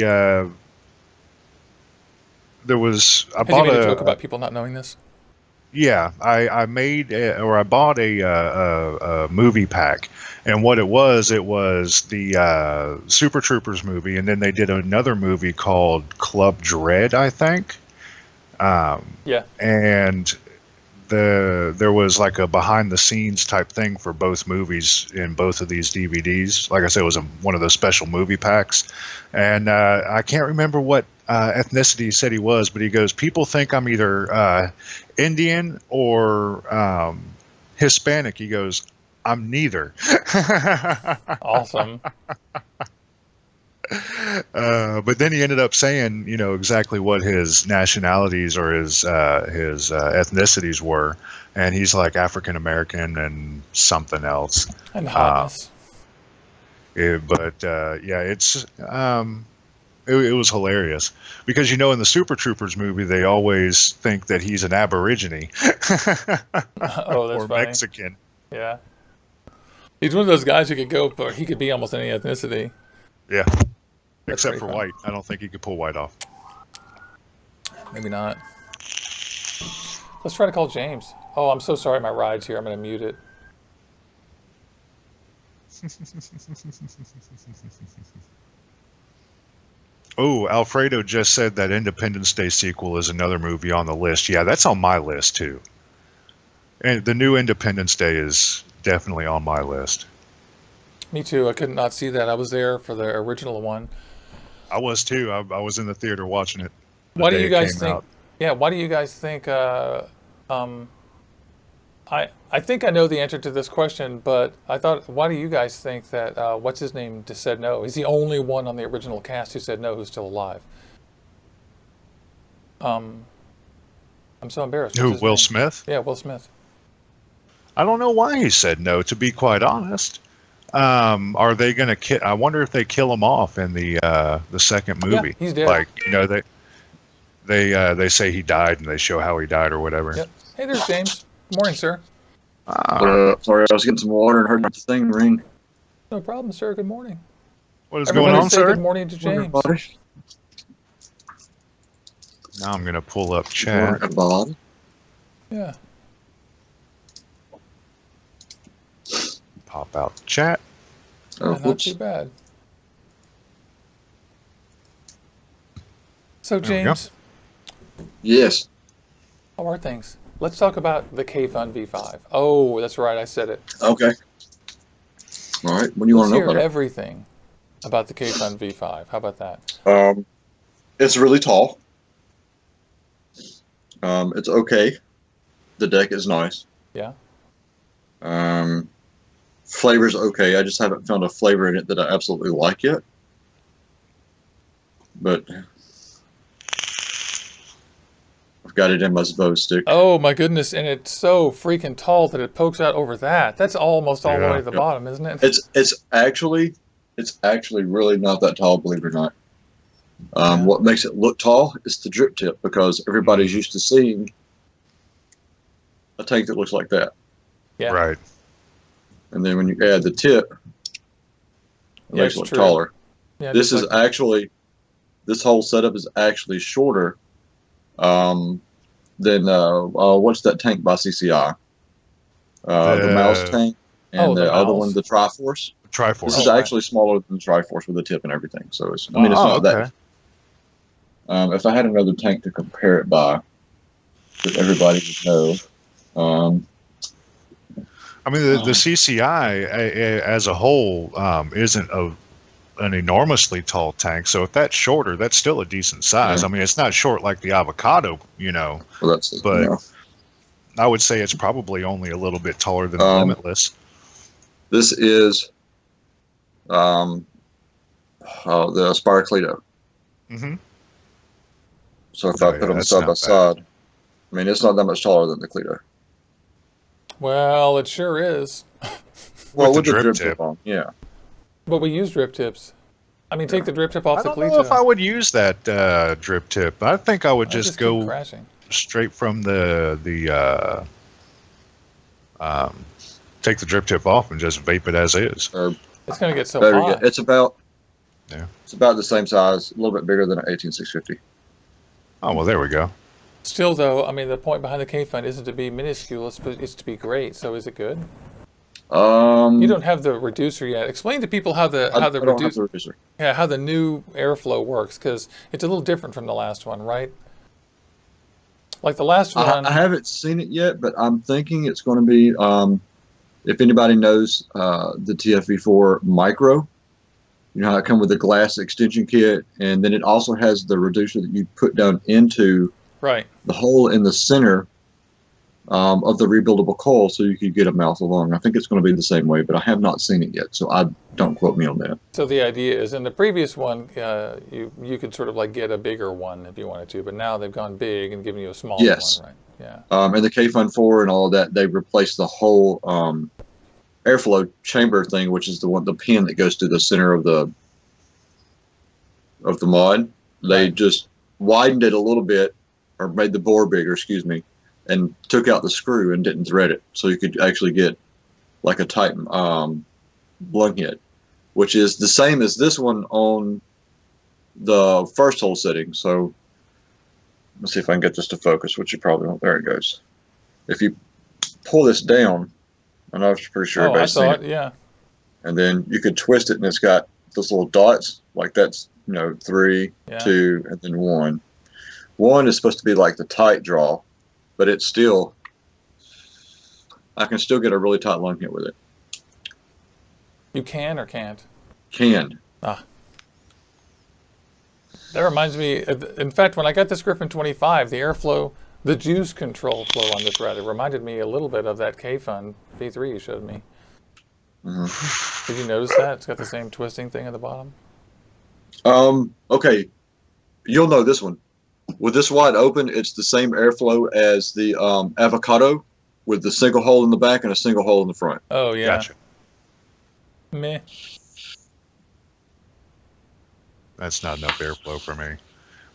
there was I Has he bought made a joke a about people not knowing this? yeah I made or I bought a movie pack, and what it was the Super Troopers movie, and then they did another movie called Club Dread, I think. Yeah. And there was like a behind the scenes type thing for both movies in both of these DVDs. Like I said, it was one of those special movie packs, and I can't remember what ethnicity he said he was, but he goes, people think I'm either Indian or Hispanic. He goes, I'm neither. Awesome. But then he ended up saying, exactly what his nationalities or his ethnicities were, and he's like African American and something else. And hotness. But yeah, it was hilarious because in the Super Troopers movie they always think that he's an Aborigine Oh, that's or funny. Mexican. Yeah. He's one of those guys who could go, or he could be almost any ethnicity. Yeah, That's except pretty for fun. white. I don't think he could pull white off. Maybe not. Let's try to call James. Oh, I'm so sorry. My ride's here. I'm going to mute it. Oh, Alfredo just said that Independence Day sequel is another movie on the list. Yeah, that's on my list too. And the new Independence Day is definitely on my list. Me too. I could not see that. I was there for the original one. I was too. I was in the theater watching it. Why do day you it guys came think? out. Yeah. Why do you guys think? I think I know the answer to this question, but I thought, why do you guys think that what's his name just said no? He's the only one on the original cast who said no, who's still alive. I'm so embarrassed. What's Who? his Will name? Smith? Yeah, Will Smith. I don't know why he said no. To be quite honest, are they going to? I wonder if they kill him off in the second movie. Yeah, he's dead. Like they say he died and they show how he died or whatever. Yep. Hey, there's James. Good morning, sir. Sorry, I was getting some water and heard the thing ring. No problem, sir. Good morning. What is Everybody going on, say sir? good morning to James. Everybody. Now I'm going to pull up chat. Bob. Yeah. Pop out the chat. Oh, Yeah, not whoops. too bad. So, There we go. James, Yes. how are things? Let's talk about the K-Fun V5. Oh, that's right. I said it. Okay. All right. What do you Let's want to know hear about it? everything about the K-Fun V5. How about that? It's really tall. It's okay. The deck is nice. Yeah. Flavor's okay. I just haven't found a flavor in it that I absolutely like yet. But I've got it in my Zvo stick. Oh, my goodness. And it's so freaking tall that it pokes out over that. That's almost all the Yeah. way to the bottom, isn't it? It's actually really not that tall, believe it or not. Yeah. What makes it look tall is the drip tip, because everybody's used to seeing a tank that looks like that. Yeah. Right. And then when you add the tip, It Yeah, makes it's it look true. taller. Yeah, This just is like actually, this whole setup is actually shorter than what's that tank by CCI? The mouse The tank, oh, and the the other one, mouse. the Triforce. This Triforce. is Oh, right. actually smaller than the Triforce with the tip and everything. So it's, I mean, it's Wow. Oh, not that. okay. If I had another tank to compare it by, that everybody would know. I mean, the CCI as a whole isn't an enormously tall tank. So if that's shorter, that's still a decent size. Yeah. I mean, it's not short like the avocado, you know, Well, that's but yeah. I would say it's probably only a little bit taller than the Um, Limitless. This is the Aspire Cleto. Mm-hmm. So if I Oh put yeah, them that's side by not bad. side, I mean, it's not that much taller than the Cleto. Well, it sure is. Well, With the with the drip drip tip. tip on, yeah. But we use drip tips. I mean, take the drip tip off I the don't know if I Cleto. would use that drip tip. I think I would I just just keep go crashing. straight from take the drip tip off and just vape it as is. Or It's gonna get so better yet, hot. it's about Yeah. it's about the same size, a little bit bigger than an 18650. Oh well, there we go. Still, though, I mean, the point behind the K Fund isn't to be minuscule; it's to be great. So, is it good? You don't have the reducer yet. Explain to people how the I don't have reduce the reducer. yeah how the new airflow works, because it's a little different from the last one, right? Like the last one. I haven't seen it yet, but I'm thinking it's going to be. If anybody knows the TFV4 Micro, you know how it comes with a glass extension kit, and then it also has the reducer that you put down into Right. the hole in the center of the rebuildable coil, so you could get a mouth along. I think it's going to be the same way, but I have not seen it yet, so I don't quote me on that. So the idea is, in the previous one, you could sort of like get a bigger one if you wanted to, but now they've gone big and given you a smaller Yes. one, right? Yeah. And the K-Fund 4 and all of that, they replaced the whole airflow chamber thing, which is the pin that goes to the center of the mod. They Right. just widened it a little bit, or made the bore bigger, excuse me, and took out the screw and didn't thread it, so you could actually get like a tight lung head, which is the same as this one on the first hole setting. So let's see if I can get this to focus, which you probably won't. There it goes. If you pull this down, and I'm pretty sure Oh, I everybody's saw seen it. it, Yeah. and then you could twist it, and it's got those little dots, like that's 3, Yeah. 2, and then 1. 1 is supposed to be like the tight draw, but it's still, I can still get a really tight lung hit with it. You can or can't. Can. Ah. That reminds me. In fact, when I got this Griffin 25, the airflow, the juice control flow on this rather reminded me a little bit of that K Fund V3 you showed me. Did you notice that? It's got the same twisting thing at the bottom. Okay, you'll know this one. With this wide open, it's the same airflow as the avocado, with the single hole in the back and a single hole in the front. Oh yeah. Gotcha. Meh. That's not enough airflow for me.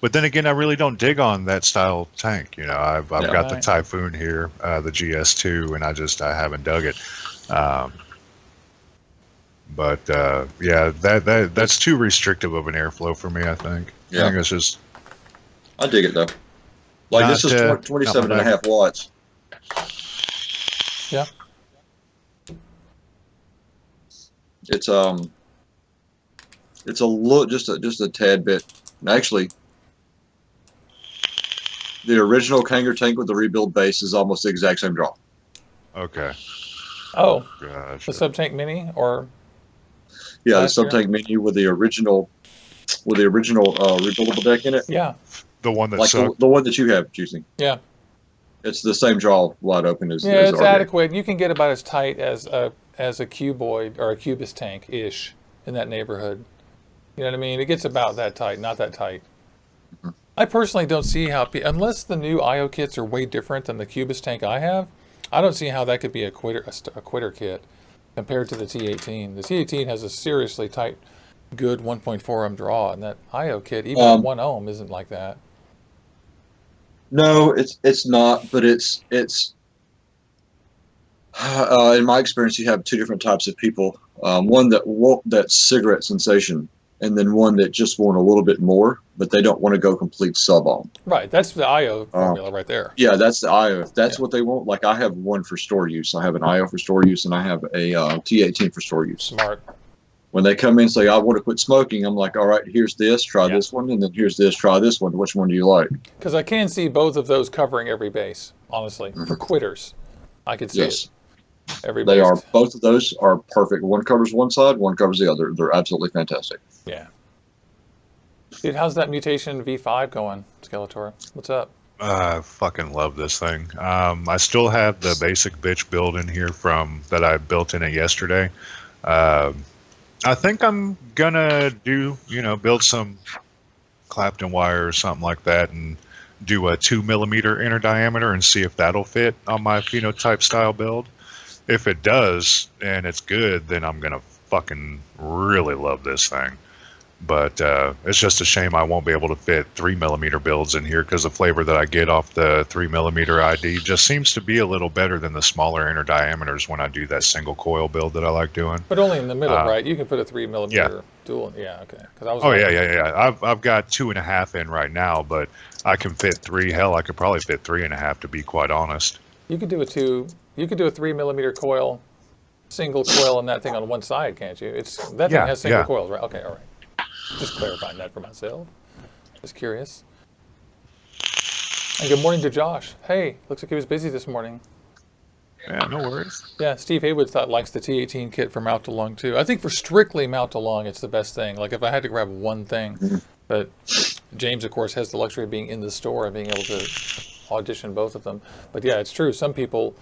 But then again, I really don't dig on that style tank. You know, I've Yeah. got the Right. Typhoon here, the GS2, and I haven't dug it. But yeah, that's too restrictive of an airflow for me. I think. I Yeah. think it's just I dig it though. Like this is Not, 27 and a not my half watts. Yeah. It's a look just a tad bit. Actually, the original Kanger tank with the rebuild base is almost the exact same draw. okay. Oh, Gosh. the Subtank Mini or Yeah, the last year? Subtank menu with the original rebuildable deck in it, Yeah. The one that like sucked. the one that you have, Juicing. Yeah. It's the same draw wide open as Yeah, as it's our deck. adequate. You can get about as tight as a cuboid or a cubist tank ish in that neighborhood. You know what I mean? It gets about that tight, not that tight. I personally don't see how, unless the new IO kits are way different than the cubist tank I have, I don't see how that could be a quitter kit compared to the T18. The T18 has a seriously tight, good 1.4 ohm draw, and that IO kit, even at 1 ohm, isn't like that. No, it's not, but it's in my experience, you have two different types of people one that want that cigarette sensation, and then one that just want a little bit more, but they don't want to go complete sub on. Right. That's the IO formula right there. Yeah, that's the IO. If that's what they want, like I have one for store use. I have an IO for store use, and I have a T18 for store use. Smart. When they come in and say, I want to quit smoking, I'm like, all right, here's this, try this one, and then here's this, try this one. Which one do you like? Because I can see both of those covering every base, honestly. For quitters, I could see it. Every They base. are, both of those are perfect. One covers one side, one covers the other. They're absolutely fantastic. Yeah. Dude, how's that mutation V5 going, Skeletor? What's up? I fucking love this thing. I still have the basic bitch build in here from that I built in it yesterday. I think I'm gonna build some Clapton wire or something like that and do a 2 millimeter inner diameter and see if that'll fit on my phenotype style build. If it does and it's good, then I'm gonna fucking really love this thing. But it's just a shame I won't be able to fit 3 millimeter builds in here because the flavor that I get off the 3 millimeter ID just seems to be a little better than the smaller inner diameters when I do that single coil build that I like doing. But only in the middle, right? You can put a 3 millimeter dual. Yeah, okay. Cause I was yeah. I've got 2.5 in right now, but I can fit 3. Hell, I could probably fit 3.5 to be quite honest. You could do a 2. You could do a 3 millimeter coil, single coil, and that thing on one side, can't you? That thing has single coils, right? Okay, all right. Just clarifying that for myself. Just curious. And good morning to Josh. Hey, looks like he was busy this morning. Yeah, no worries. Yeah, Steve Haywood likes the T18 kit for mouth to lung too. I think for strictly mouth to lung, it's the best thing. Like if I had to grab one thing, but James, of course, has the luxury of being in the store and being able to audition both of them. But yeah, it's true. Some people,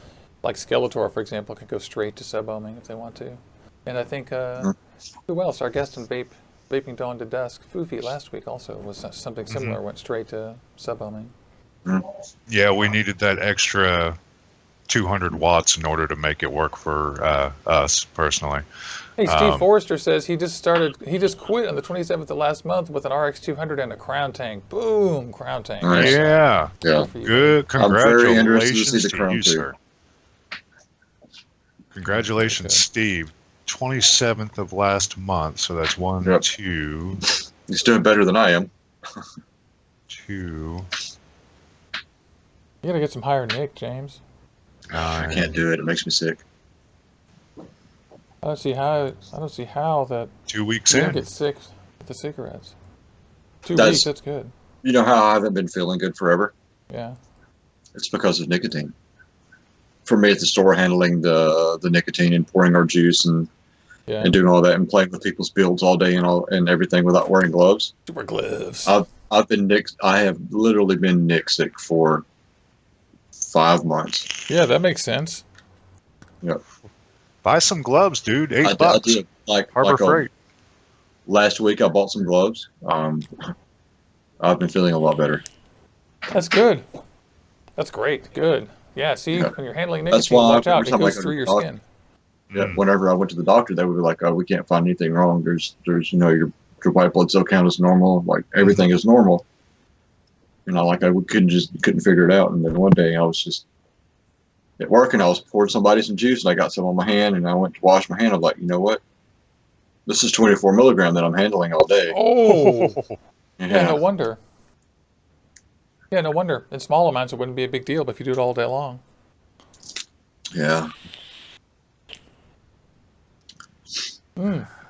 like Skeletor, for example, can go straight to sub-ohming if they want to. And I think who else? Our guest in Vaping Dawn to Dusk, Foofy, last week also was something similar. Went straight to sub-ohming. Yeah, we needed that extra 200 watts in order to make it work for us personally. Hey, Steve Forrester says he just quit on the 27th of last month with an RX200 and a crown tank. Boom, crown tank. Nice. Yeah. Good. Congratulations to you, sir. Congratulations, Steve. 27th of last month, so that's 1, 2. He's doing better than I am. 2. You gotta get some higher Nick, James. I can't do it. It makes me sick. I don't see how that 2 weeks you in. don't get sick with the cigarettes. 2 weeks, that's good. You know how I haven't been feeling good forever? Yeah. It's because of nicotine. For me at the store, handling the nicotine and pouring our juice and doing all that and playing with people's builds all day and everything without wearing gloves. Super gloves. I have literally been Nick sick for 5 months. Yeah, that makes sense. Yep. Buy some gloves, dude. $8. I did. Harbor Freight. Last week I bought some gloves. I've been feeling a lot better. That's good. That's great. Good. Yeah, see, when you're handling That's nicotine, why watch out. It every time I goes go to through the your doctor- skin. Yeah. Whenever I went to the doctor, they would be like, "Oh, we can't find anything wrong. There's your white blood cell count is normal. Like everything is normal." And I couldn't figure it out. And then one day I was just at work and I was pouring somebody some juice and I got some on my hand and I went to wash my hand. I'm like, you know what? This is 24 milligram that I'm handling all day. Oh. Yeah. No wonder. Yeah, no wonder. In small amounts, it wouldn't be a big deal, but if you do it all day long. Yeah.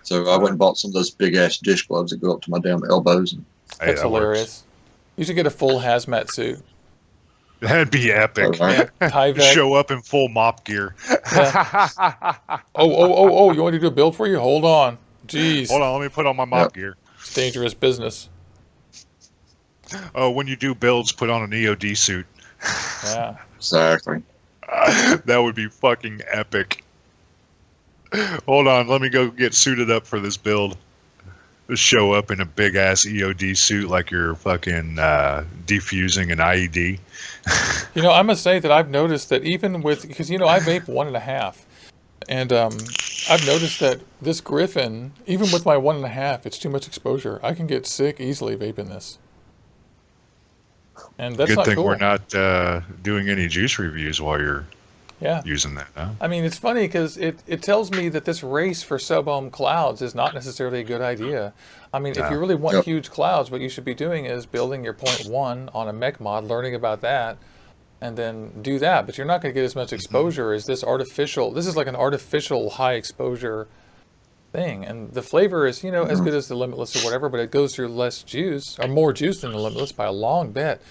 So I went and bought some of those big ass dish gloves that go up to my damn elbows. That's hilarious. You should get a full hazmat suit. That'd be epic. Yeah, Tyvek. Show up in full mop gear. Yeah. Oh! You want me to do a build for you? Hold on. Jeez. Hold on, let me put on my mop gear. It's dangerous business. Oh, when you do builds, put on an EOD suit. Yeah. Exactly. That would be fucking epic. Hold on, let me go get suited up for this build. Just show up in a big ass EOD suit like you're fucking defusing an IED. I must say that I've noticed that even with, because I vape 1.5, and I've noticed that this Griffin, even with my 1.5, it's too much exposure. I can get sick easily vaping this. And that's Good not thing cool. we're not doing any juice reviews while you're Yeah. using that. Huh? I mean, it's funny because it tells me that this race for sub-ohm clouds is not necessarily a good idea. I mean, if you really want Yep. huge clouds, what you should be doing is building your point one on a mech mod, learning about that, and then do that. But you're not going to get as much exposure as this artificial. This is like an artificial high exposure thing, and the flavor is, you know, as good as the Limitless or whatever, but it goes through less juice or more juice than the Limitless by a long bit.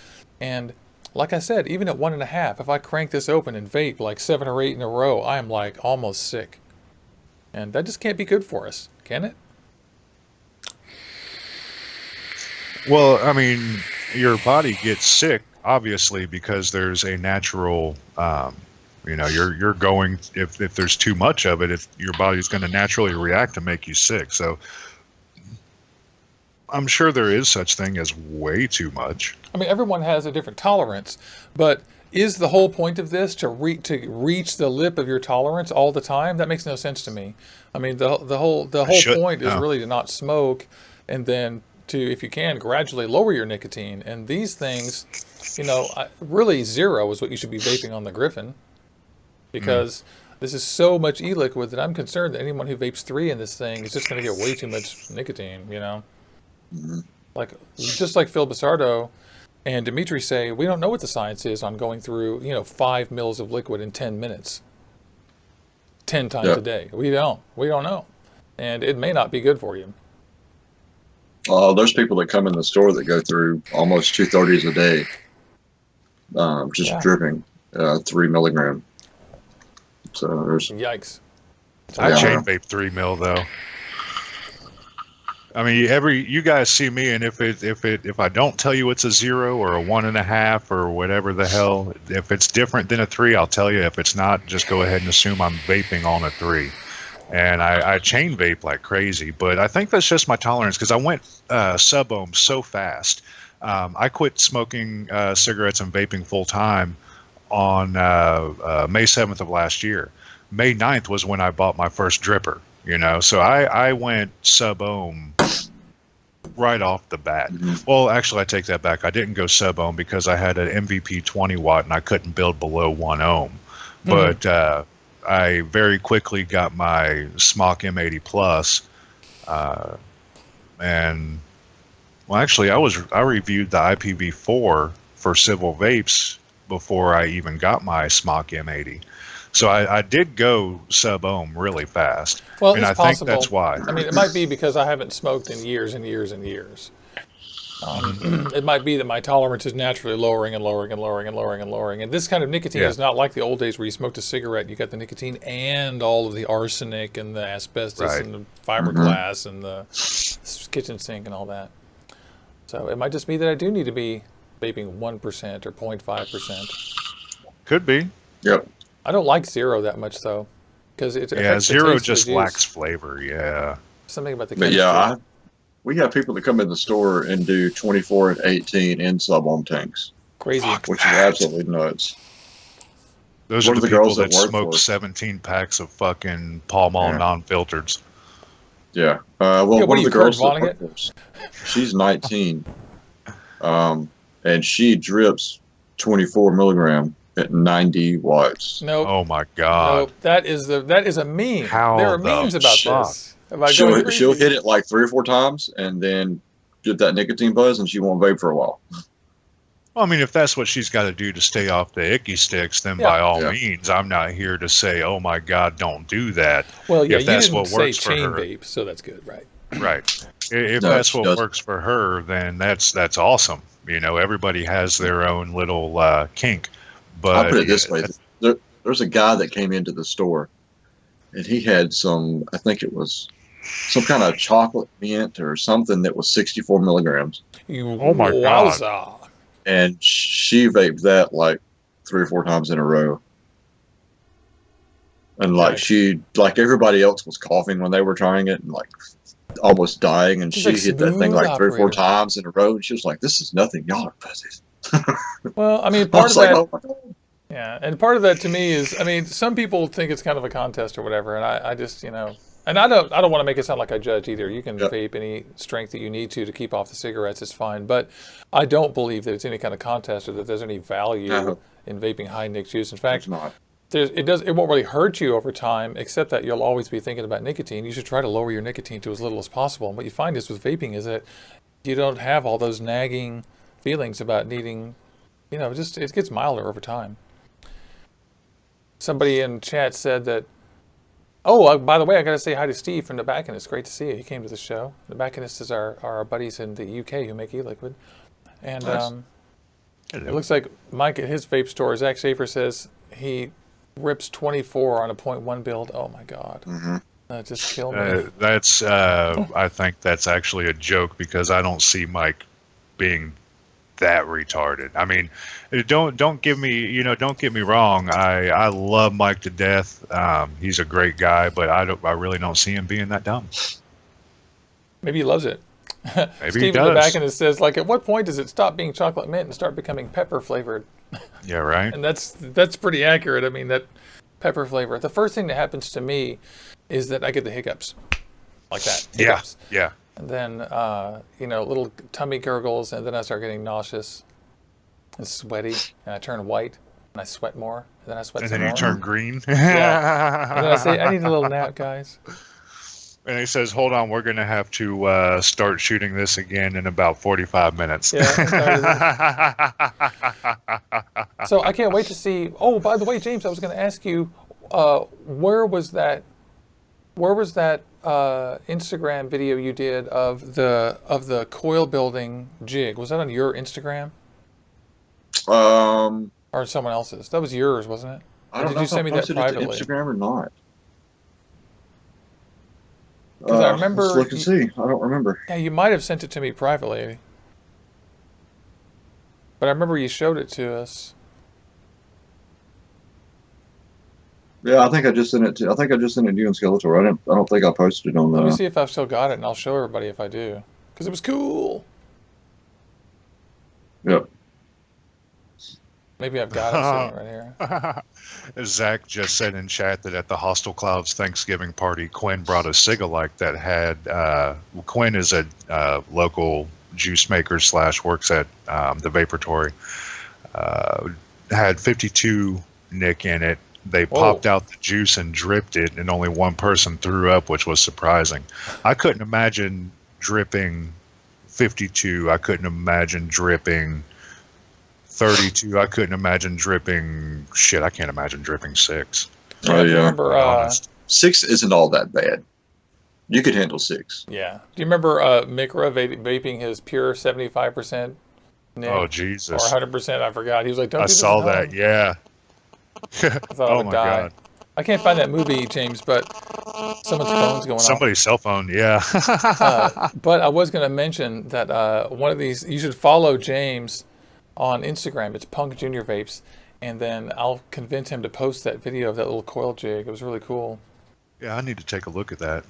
And like I said, even at 1.5, if I crank this open and vape like 7 or 8 in a row, I am like almost sick, and that just can't be good for us, can it? Well, I mean, your body gets sick obviously because there's a natural. You know, you're going if there's too much of it, if your body's going to naturally react to make you sick. So I'm sure there is such thing as way too much. I mean, everyone has a different tolerance, but is the whole point of this to reach the lip of your tolerance all the time? That makes no sense to me. I mean, the whole point is really to not smoke, and then to, if you can, gradually lower your nicotine. And these things, you know, really 0 is what you should be vaping on the Griffin, because this is so much e-liquid that I'm concerned that anyone who vapes 3 in this thing is just going to get way too much nicotine, you know? Like, just like Phil Basardo and Dimitri say, we don't know what the science is on going through, you know, 5 mils of liquid in 10 minutes, 10 times a day. We don't know. And it may not be good for you. There's people that come in the store that go through almost 230s a day, just dripping 3 milligram. So there's yikes. I chain vape 3 mil though. I mean, you guys see me, and if I don't tell you it's a 0 or a 1.5 or whatever the hell, if it's different than a 3, I'll tell you. If it's not, just go ahead and assume I'm vaping on a 3. And I chain vape like crazy, but I think that's just my tolerance because I went sub-ohm so fast. I quit smoking cigarettes and vaping full time on May 7th of last year. May 9th was when I bought my first dripper, you know, so I went sub-ohm right off the bat. Well, actually, I take that back. I didn't go sub-ohm because I had an MVP 20 watt and I couldn't build below 1 ohm. But I very quickly got my Smock M80 Plus, and well, actually, I reviewed the IPv4 for Civil Vapes before I even got my Smock M80. So I did go sub-ohm really fast. Well, and it's I possible. think that's why. I mean, it might be because I haven't smoked in years and years and years. It might be that my tolerance is naturally lowering and lowering and lowering and lowering and lowering. And this kind of nicotine is not like the old days where you smoked a cigarette and you got the nicotine and all of the arsenic and the asbestos and the fiberglass and the kitchen sink and all that. So it might just be that I do need to be vaping 1% or 0.5%. Could be. Yep. I don't like 0 that much though, because it affects the 0 taste just of the juice. lacks flavor. Yeah. Something about the But chemistry. we have people that come in the store and do 24 and 18 in sub-ohm tanks. Crazy. Which is absolutely nuts. Those are the people that smoke 17 packs of fucking Pall Mall non-filtered. Yeah. Well, one of the girls that Vonnegut? work for us, she's 19, and she drips 24 milligram at 90 watts. Nope. Oh my god. Nope. That is a meme. How there are the memes about fuck? this. About She'll hit it like 3 or 4 times and then get that nicotine buzz, and she won't vape for a while. Well, I mean, if that's what she's got to do to stay off the icky sticks, then by all means, I'm not here to say, "Oh my God, don't do that." Well, yeah, if that's you didn't what works say for chain her, vape, so that's good, right? Right. If that's what works for her, then that's awesome. You know, everybody has their own little kink. But I'll put it this way: there's a guy that came into the store, and he had some. I think it was some kind of chocolate mint or something that was 64 milligrams. Oh my God. And she vaped that like 3 or 4 times in a row. And like like everybody else was coughing when they were trying it and like almost dying. And she hit that thing like 3 or 4 times in a row. And she was like, "This is nothing. Y'all are pussies." Well, I mean, part of that. Yeah, and part of that to me is, I mean, some people think it's kind of a contest or whatever, and I just, you know, and I don't want to make it sound like I judge either. You can vape any strength that you need to keep off the cigarettes. It's fine, but I don't believe that it's any kind of contest or that there's any value in vaping high nic juice. In fact, it won't really hurt you over time, except that you'll always be thinking about nicotine. You should try to lower your nicotine to as little as possible. And what you find is with vaping is that you don't have all those nagging feelings about needing, just it gets milder over time. Somebody in chat said that, by the way, I got to say hi to Steve from Tobacconist. Great to see you. He came to the show. Tobacconist is our buddies in the UK who make e-liquid. And Nice. it looks like Mike at his vape store, Zach Schaefer, says he rips 24 on a 0.1 build. Oh my God. Mm-hmm. That just killed me. I think that's actually a joke because I don't see Mike being that retarded. I mean, don't get me wrong. I love Mike to death. He's a great guy, but I really don't see him being that dumb. Maybe he loves it. Maybe Steve he in the does. back end says, like, at what point does it stop being chocolate mint and start becoming pepper flavored? Yeah, right. And that's pretty accurate. I mean, that pepper flavor. The first thing that happens to me is that I get the hiccups, like that. Hiccups. Yeah. And then, little tummy gurgles, and then I start getting nauseous and sweaty, and I turn white, and I sweat more, and then I sweat And some then you more. turn green. Yeah. And then I say, I need a little nap, guys. And he says, "Hold on, we're going to have to start shooting this again in about 45 minutes." Yeah, I'm tired of this. So I can't wait to see. Oh, by the way, James, I was going to ask you, where was that Instagram video you did of the coil building jig? Was that on your Instagram or someone else's? That was yours, wasn't it? I Or don't did know you if I send me that posted it to privately? Instagram or not. 'Cause I remember Let's look and see. I don't remember. Yeah, you might have sent it to me privately, but I remember you showed it to us. Yeah, I think I just sent it to. I think I just sent it to you and Skeletor. I don't think I posted it on. Let me see if I've still got it, and I'll show everybody if I do, because it was cool. Yep. Maybe I've got it sitting right here. Zach just said in chat that at the Hostile Clouds Thanksgiving party, Quinn brought a cig-alike that had. Quinn is a local juice maker / works at the Vaporatory. Had 52 Nick in it. They popped out the juice and dripped it, and only one person threw up, which was surprising. I couldn't imagine dripping 52. I couldn't imagine dripping 32. I couldn't imagine dripping shit. I can't imagine dripping 6. Oh yeah. Remember, 6 isn't all that bad. You could handle 6. yeah. Do you remember Mikra vaping his pure 75% Nick? Oh Or Jesus! 100%? I forgot. He was like, "Don't I do this saw at that. home." Yeah. I thought I Oh would my die. God! I can't find that movie, James, but someone's phone's going off. Somebody's cell phone. Yeah. But I was going to mention that one of these, you should follow James on Instagram. It's Punk Junior Vapes, and then I'll convince him to post that video of that little coil jig. It was really cool. Yeah, I need to take a look at that.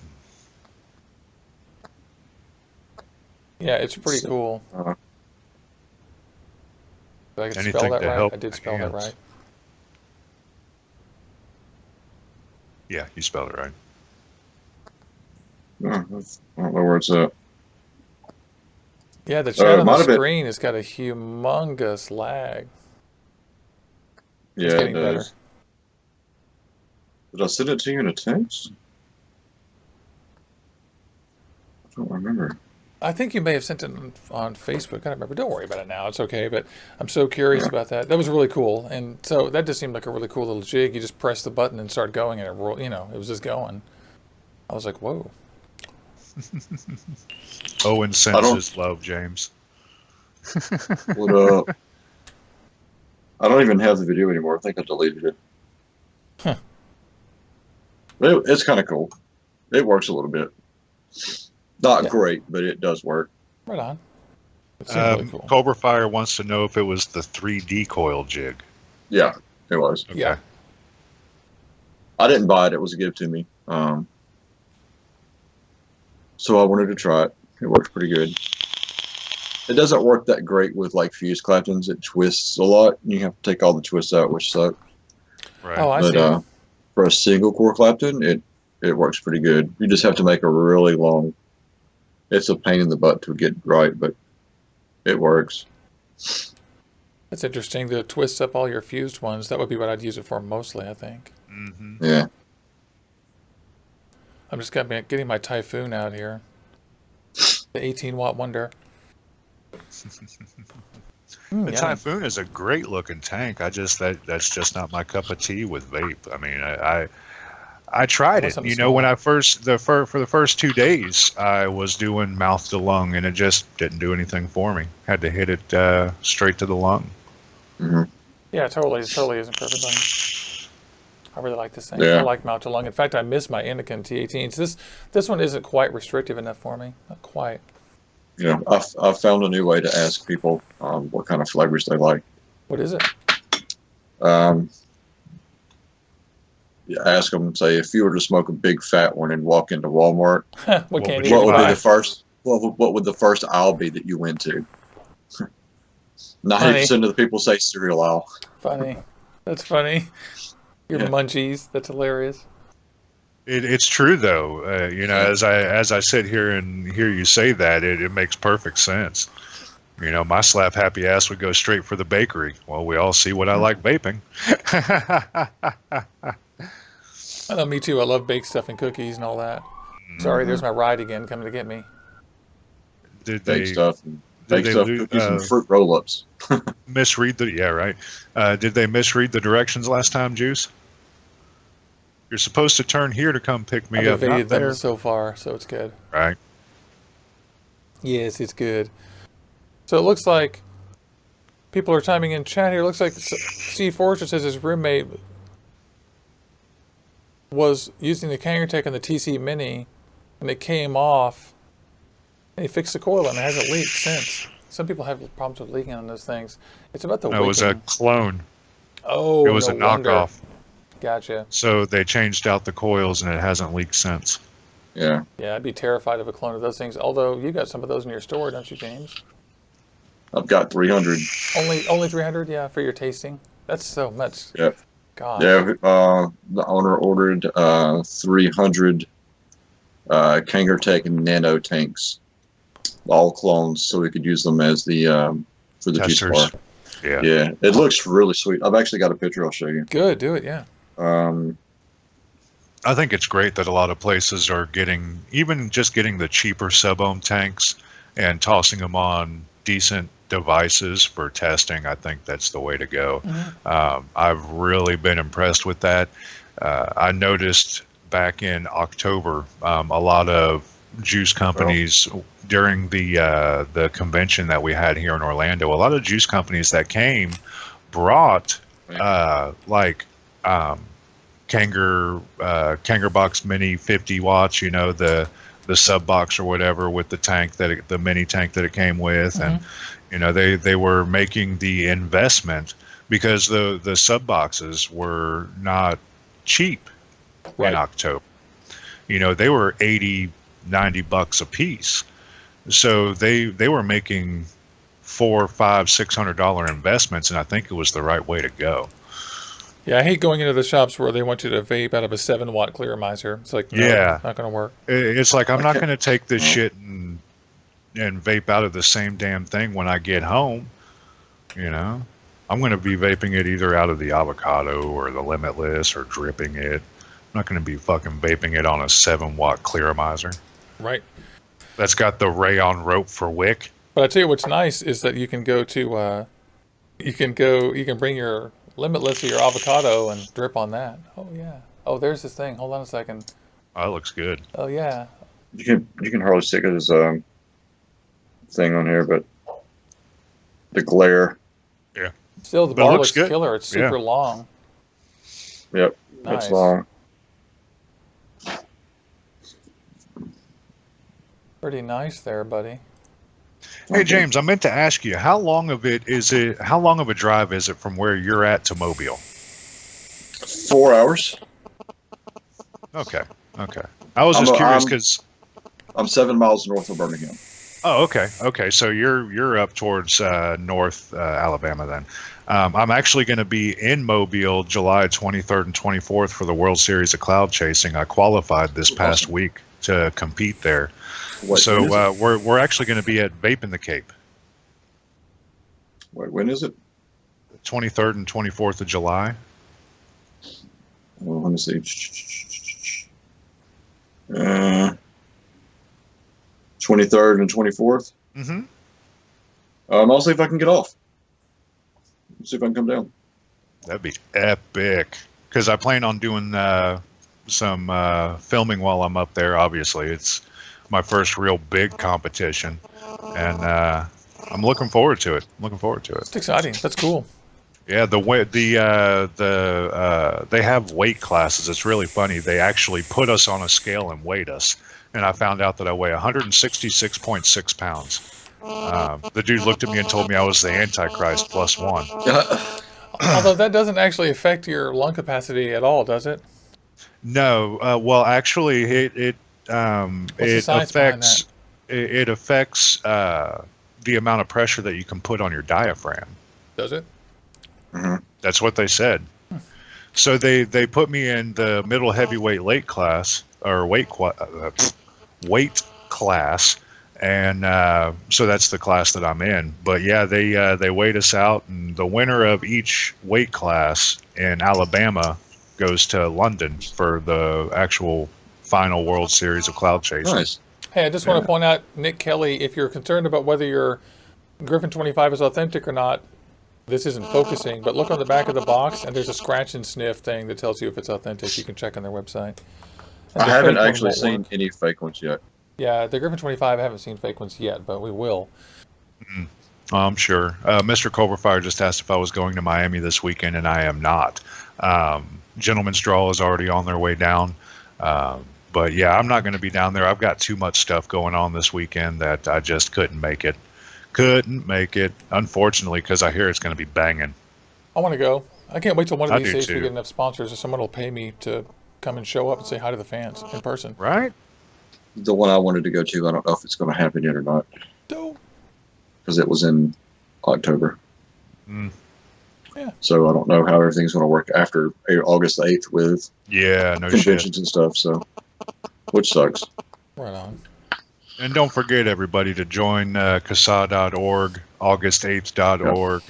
Yeah, it's pretty cool. Did I spell Anything that to right? help I did spell that hands. right. Yeah, you spelled it right. I don't know where it's at. Yeah, the chat on might the have been- screen has got a humongous lag. Yeah, It's it getting better. does. Did I send it to you in a text? I don't remember. I think you may have sent it on Facebook. I don't remember. Don't worry about it now. It's okay. But I'm so curious about that. That was really cool. And so that just seemed like a really cool little jig. You just press the button and start going, and it was just going. I was like, whoa. Owen sends his love, James. What up? I don't even have the video anymore. I think I deleted it. Huh. It's kind of cool. It works a little bit. Not great, but it does work. Right on. It seemed really cool. Cobra Fire wants to know if it was the 3D coil jig. Yeah, it was. Okay. Yeah. I didn't buy it. It was a gift to me. So I wanted to try it. It works pretty good. It doesn't work that great with like fuse Claptons. It twists a lot. You have to take all the twists out, which suck. Right. Oh, I But see. for a single core Clapton, it works pretty good. You just have to make a really long. It's a pain in the butt to get right, but it works. That's interesting. The twists up all your fused ones. That would be what I'd use it for mostly, I think. Mm-hmm. Yeah. I'm just getting my Typhoon out here. The 18-watt wonder. The Yummy. Typhoon is a great looking tank. That's just not my cup of tea with vape. I mean, I tried it. Something You know, when smaller. I for the first 2 days, I was doing mouth to lung, and it just didn't do anything for me. Had to hit it straight to the lung. Hmm. Yeah, totally. It totally isn't for everybody. I really like this thing. I Yeah. like mouth to lung. In fact, I miss my Anakin T18s. This one isn't quite restrictive enough for me. Not quite. You know, I've found a new way to ask people what kind of flavors they like. What is it? You ask them, say, if you were to smoke a big fat one and walk into Walmart, What What candy would you would what you would be buy? the first? What would the first aisle be that you went to? 90% of the people say cereal aisle. Funny. That's funny. Your Yeah. munchies. That's hilarious. It's true though. You know, Yeah. as I sit here and hear you say that, it makes perfect sense. You know, my slap happy ass would go straight for the bakery. Well, we all see what I like vaping. I know, me too. I love baked stuff and cookies and all that. Sorry, Mhm. there's my ride again coming to get me. Did Bake they stuff, cookies, and fruit roll-ups. misread the? Yeah, right. Did they misread the directions last time, Juice? You're supposed to turn here to come pick me I've up, evaded not them there. so far, so it's good. Right. Yes, it's good. So it looks like people are chiming in chat here. It looks like Steve Forrester says his roommate was using the Kangertech on the TC Mini, and it came off, and he fixed the coil, and it hasn't leaked since. Some people have problems with leaking on those things. It's about the It was a wicking. clone. Oh, It was no a wonder. knockoff. Gotcha. So they changed out the coils, and it hasn't leaked since. Yeah. Yeah, I'd be terrified of a clone of those things. Although you got some of those in your store, don't you, James? I've got 300. Only 300, yeah, for your tasting. That's so much. Yep. Gosh. Yeah. The owner ordered 300 Kangertech nano tanks, all clones, so we could use them as the for the juice Testers. bar. Yeah. Yeah, it looks really sweet. I've actually got a picture. I'll show you. Good, do it, yeah. I think it's great that a lot of places are getting the cheaper sub-ohm tanks and tossing them on decent devices for testing. I think that's the way to go. I've really been impressed with that. I noticed back in October, a lot of juice companies during the convention that we had here in Orlando. A lot of juice companies that came brought Kanger Box Mini 50 watts. You know, the sub box or whatever with the mini tank that it came with, and you know they were making the investment because the sub boxes were not cheap in October. You know, they were $80-$90 a piece, so they were making $400, $500, $600 investments, and I think it was the right way to go. Yeah, I hate going into the shops where they want you to vape out of a 7-watt clearomizer. It's like, no, Yeah. not going to work. It's like I'm not going to take this shit and vape out of the same damn thing when I get home. You know, I'm going to be vaping it either out of the Avocado or the Limitless or dripping it. I'm not going to be fucking vaping it on a 7-watt clearomizer. Right. That's got the rayon rope for wick. But I tell you what's nice is that you can go to, you can bring your Limitless or your Avocado and drip on that. Oh, yeah. Oh, there's this thing. Hold on a second. Oh, that looks good. Oh, yeah. You can hardly see it as thing on here, but the glare. Yeah. Still, the But it bar looks looks good. killer. It's super long. Yep. Nice. It's long. Pretty nice there, buddy. Hey James, I meant to ask you, how long of a drive is it from where you're at to Mobile? 4 hours. Okay. I was just curious because I'm 7 miles north of Birmingham. Oh, okay. So you're up towards North Alabama then. I'm actually going to be in Mobile July 23rd and 24th for the World Series of Cloud Chasing. I qualified this past week to compete there. Wait, we're actually going to be at Vape in the Cape. Wait, when is it? 23rd and 24th of July. Well, let me see. 23rd and 24th. Mm-hmm. I'll see if I can get off. See if I can come down. That'd be epic. Because I plan on doing some filming while I'm up there. Obviously, it's my first real big competition, and I'm looking forward to it. It's exciting. That's cool. Yeah, they have weight classes. It's really funny. They actually put us on a scale and weighed us, and I found out that I weigh 166.6 pounds. The dude looked at me and told me I was the Antichrist plus one. Although that doesn't actually affect your lung capacity at all, does it? No, well, actually, it What's the it science behind affects it affects the amount of pressure that you can put on your diaphragm. Does it? That's what they said. So they put me in the middle heavyweight weight class, and so that's the class that I'm in. But yeah, they weighed us out, and the winner of each weight class in Alabama goes to London for the actual final World Series of Cloud Chasing. Nice. Hey, I just want to point out, Nick Kelly, if you're concerned about whether your Griffin 25 is authentic or not, this isn't focusing, but look on the back of the box, and there's a scratch and sniff thing that tells you if it's authentic. You can check on their website. And I the haven't fake one actually won't seen work. any fake ones yet. Yeah, the Griffin 25, I haven't seen fake ones yet, but we will. I'm sure. Mr. Culverfire just asked if I was going to Miami this weekend, and I am not. Gentleman's Draw is already on their way down. But yeah, I'm not going to be down there. I've got too much stuff going on this weekend that I just couldn't make it. Unfortunately, because I hear it's going to be banging. I want to go. I can't wait till one I of these do days we too. get enough sponsors, or someone will pay me to come and show up and say hi to the fans in person. Right? The one I wanted to go to, I don't know if it's going to happen yet or not, Dope. because it was in October. Yeah. So I don't know how everything's going to work after August the 8th with Yeah, no shit. conventions and stuff. So, which sucks. Right on. And don't forget, everybody, to join Casaa.org, August8th.org,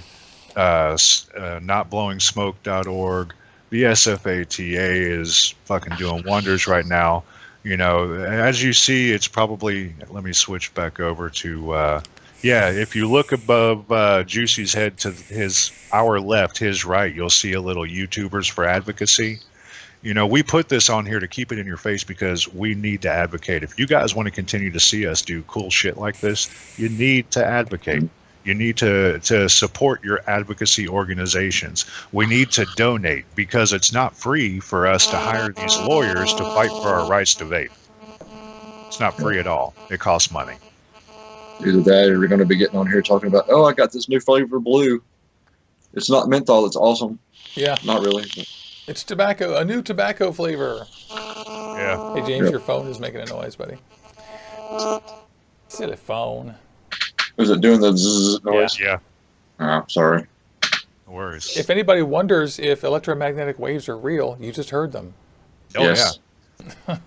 NotBlowingSmoke.org. The SFATA is fucking doing wonders right now. You know, as you see, it's probably, let me switch back over to, if you look above Juicy's head to our left, his right, you'll see a little YouTubers for Advocacy. You know, we put this on here to keep it in your face because we need to advocate. If you guys want to continue to see us do cool shit like this, you need to advocate. You need to support your advocacy organizations. We need to donate because it's not free for us to hire these lawyers to fight for our rights to vape. It's not free at all. It costs money. Either that or we're going to be getting on here talking about, oh, I got this new flavor blue. It's not menthol. It's awesome. Yeah. Not really. But It's tobacco, a new tobacco flavor. Yeah. Hey, James, Yep. your phone is making a noise, buddy. Silly phone. is it doing the zzz noise? Yeah. Oh, sorry. No worries. If anybody wonders if electromagnetic waves are real, you just heard them. Oh, Yes. yeah.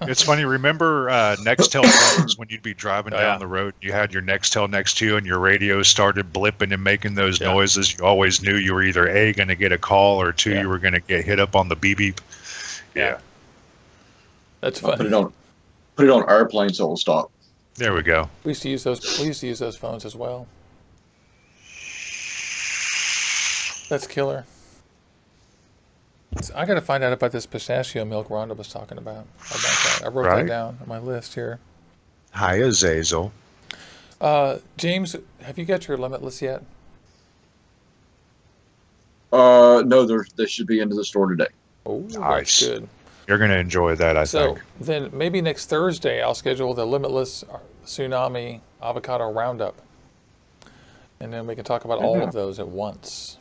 It's funny. Remember Nextel phones when you'd be driving Oh, down yeah. the road, you had your Nextel next to you and your radio started blipping and making those Yeah. noises. You always knew you were either A, going to get a call, or two, Yeah. you were going to get hit up on the beep beep. Yeah. That's Put funny. it on airplane so it'll stop. There we go. We used to use those. We used to use those phones as well. That's killer. I got to find out about this pistachio milk Rhonda was talking about. That. I wrote Right. that down on my list here. Hi, Azazel. James, have you got your Limitless yet? No, they should be into the store today. Oh, Nice. that's good. You're going to enjoy that, I So think. then maybe next Thursday I'll schedule the Limitless Tsunami Avocado Roundup. And then we can talk about all of those at once.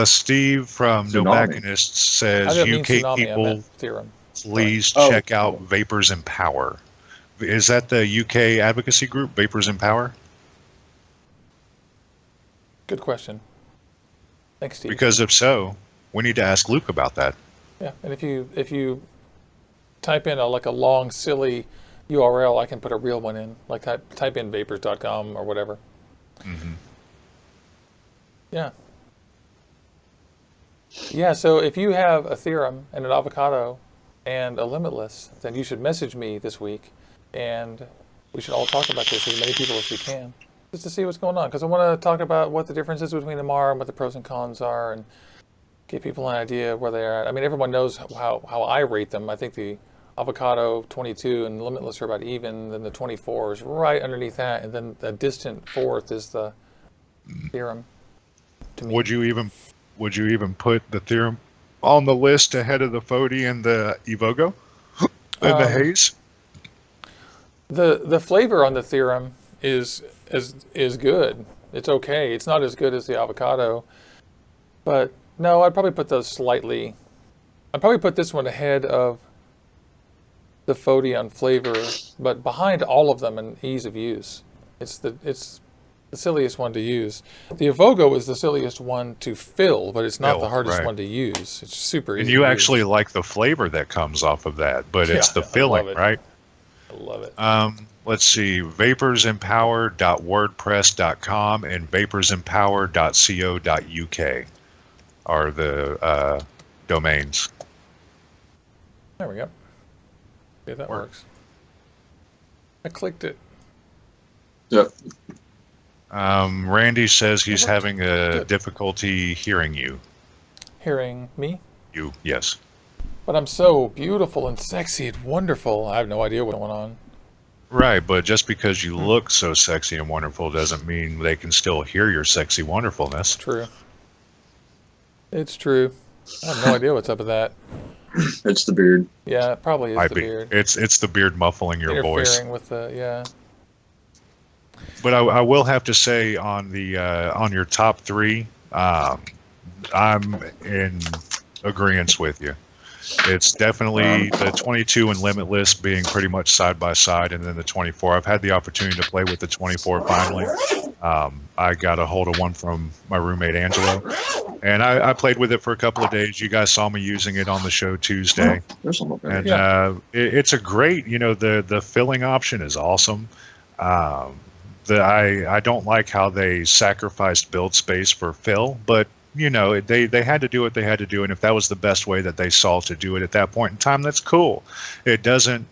Steve from Tsunami. Nobacconist I says, didn't mean UK tsunami, I people, meant theorem. please Oh. check out Vapors in Power. Is that the UK advocacy group, Vapors in Power? Good question. Thanks, Steve. Because if so, we need to ask Luke about that. Yeah, and if you type in a long silly URL, I can put a real one in. Like type in vapors.com or whatever. Mm-hmm. Yeah. Yeah, so if you have a theorem and an avocado and a limitless, then you should message me this week, and we should all talk about this, as many people as we can, just to see what's going on. Because I want to talk about what the differences between them are and what the pros and cons are, and give people an idea of where they are at. I mean, everyone knows how I rate them. I think the avocado 22 and limitless are about even, then the 24 is right underneath that, and then the distant fourth is the theorem to me. Would you even put the theorem on the list ahead of the Fody and the Evogo and the Haze? The flavor on the theorem is good. It's okay. It's not as good as the avocado, but no, I'd probably put those slightly. I'd probably put this one ahead of the Fody on flavor, but behind all of them in ease of use. It's the silliest one to use. The Evogo is the silliest one to fill, but it's not the hardest one to use. It's super easy. And you actually like the flavor that comes off of that, but it's the filling, right? I love it. Let's see, vaporsempower.wordpress.com and vaporsempower.co.uk are the domains. There we go. Yeah, that works. I clicked it. Yep. Randy says he's having a difficulty hearing you. Hearing me? You, yes. But I'm so beautiful and sexy and wonderful. I have no idea what's going on. Right, but just because you look so sexy and wonderful doesn't mean they can still hear your sexy wonderfulness. True. It's true. I have no idea what's up with that. It's the beard. Yeah, it probably is the beard. It's the beard muffling your voice. Interfering with the, yeah. But I will have to say on the on your top three, I'm in agreement with you. It's definitely the 22 and Limitless being pretty much side by side, and then the 24. I've had the opportunity to play with the 24 finally. I got a hold of one from my roommate Angelo, and I played with it for a couple of days. You guys saw me using it on the show Tuesday, and it's a great. The filling option is awesome. I don't like how they sacrificed build space for fill, but they had to do what they had to do, and if that was the best way that they saw to do it at that point in time, that's cool. It doesn't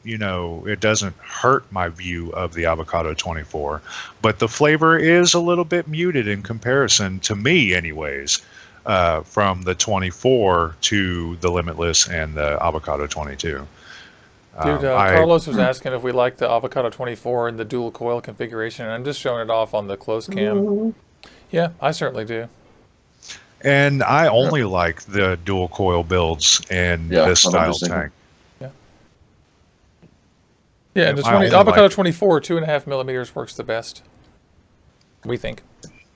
hurt my view of the Avocado 24, but the flavor is a little bit muted in comparison to me, anyways, from the 24 to the Limitless and the Avocado 22. Dude, Carlos was asking if we like the Avocado 24 and the dual coil configuration, and I'm just showing it off on the close cam. Yeah, I certainly do. And I only like the dual coil builds in this style tank. Yeah. Yeah, and the Avocado 24, 2.5 millimeters works the best. We think.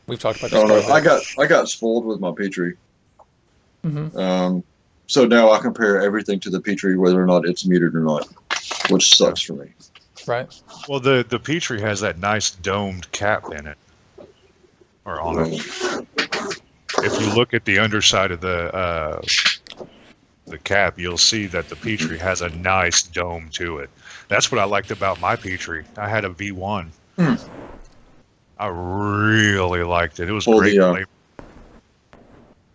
We've talked about this. I got spoiled with my Petri. So now I compare everything to the Petri, whether or not it's muted or not, which sucks for me. Right. Well, the Petri has that nice domed cap in it, or on it. If you look at the underside of the cap, you'll see that the Petri has a nice dome to it. That's what I liked about my Petri. I had a V1. I really liked it. It was great flavor.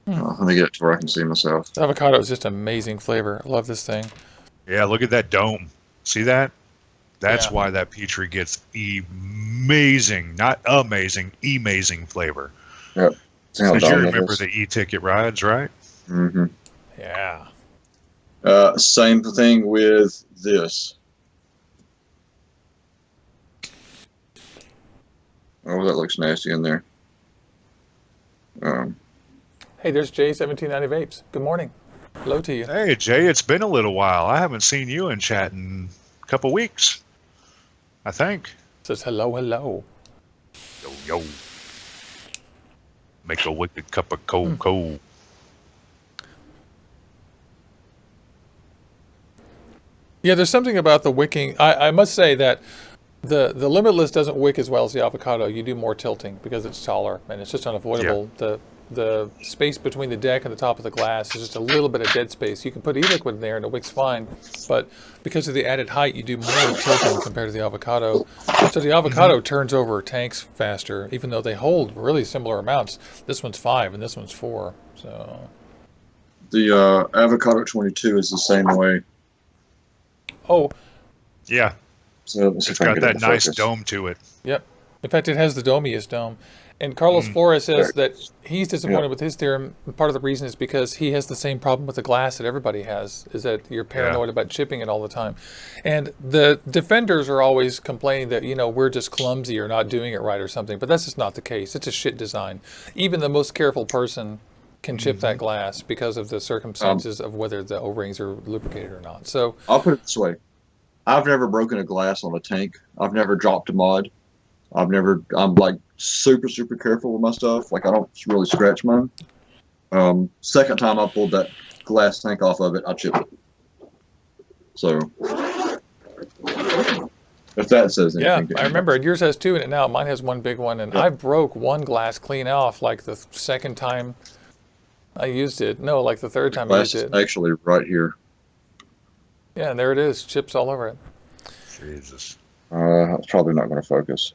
Let me get it to where I can see myself. The avocado is just amazing flavor. I love this thing. Yeah, look at that dome. See that? That's why that Petri gets amazing, not amazing, flavor. Yep. Because you remember the e-ticket rides, right? Mm-hmm. Yeah. Same thing with this. Oh, that looks nasty in there. Hey, there's Jay 1790 Vapes. Good morning. Hello to you. Hey, Jay, it's been a little while. I haven't seen you in chat in a couple weeks, I think. Says hello, hello. Yo. Make a wicked cup of cold. Yeah, there's something about the wicking. I must say that the Limitless doesn't wick as well as the avocado. You do more tilting because it's taller, and it's just unavoidable. Yeah. The space between the deck and the top of the glass is just a little bit of dead space. You can put e-liquid in there and it wicks fine, but because of the added height, you do more tilting compared to the avocado. So the avocado turns over tanks faster, even though they hold really similar amounts. This one's 5 and this one's 4. So The Avocado 22 is the same way. Oh, Yeah, So let's see it's if I can got get it that in nice focus. dome to it. yep. In fact, it has the domiest dome. And Carlos Flores says There. that he's disappointed with his theorem. And part of the reason is because he has the same problem with the glass that everybody has, is that you're paranoid about chipping it all the time. And the defenders are always complaining that, we're just clumsy or not doing it right or something. But that's just not the case. It's a shit design. Even the most careful person can chip that glass because of the circumstances of whether the O-rings are lubricated or not. So I'll put it this way. I've never broken a glass on a tank. I've never dropped a mod. I'm like super, super careful with my stuff. Like I don't really scratch mine. Second time I pulled that glass tank off of it, I chipped it. So if that says yeah, anything to I anybody. remember yours has two in it now. Mine has one big one, and I broke one glass clean off like the second time I used it. No, like the third time I Glass used is it. actually right here. Yeah, and there it is, chips all over it. Jesus. It's probably not going to focus.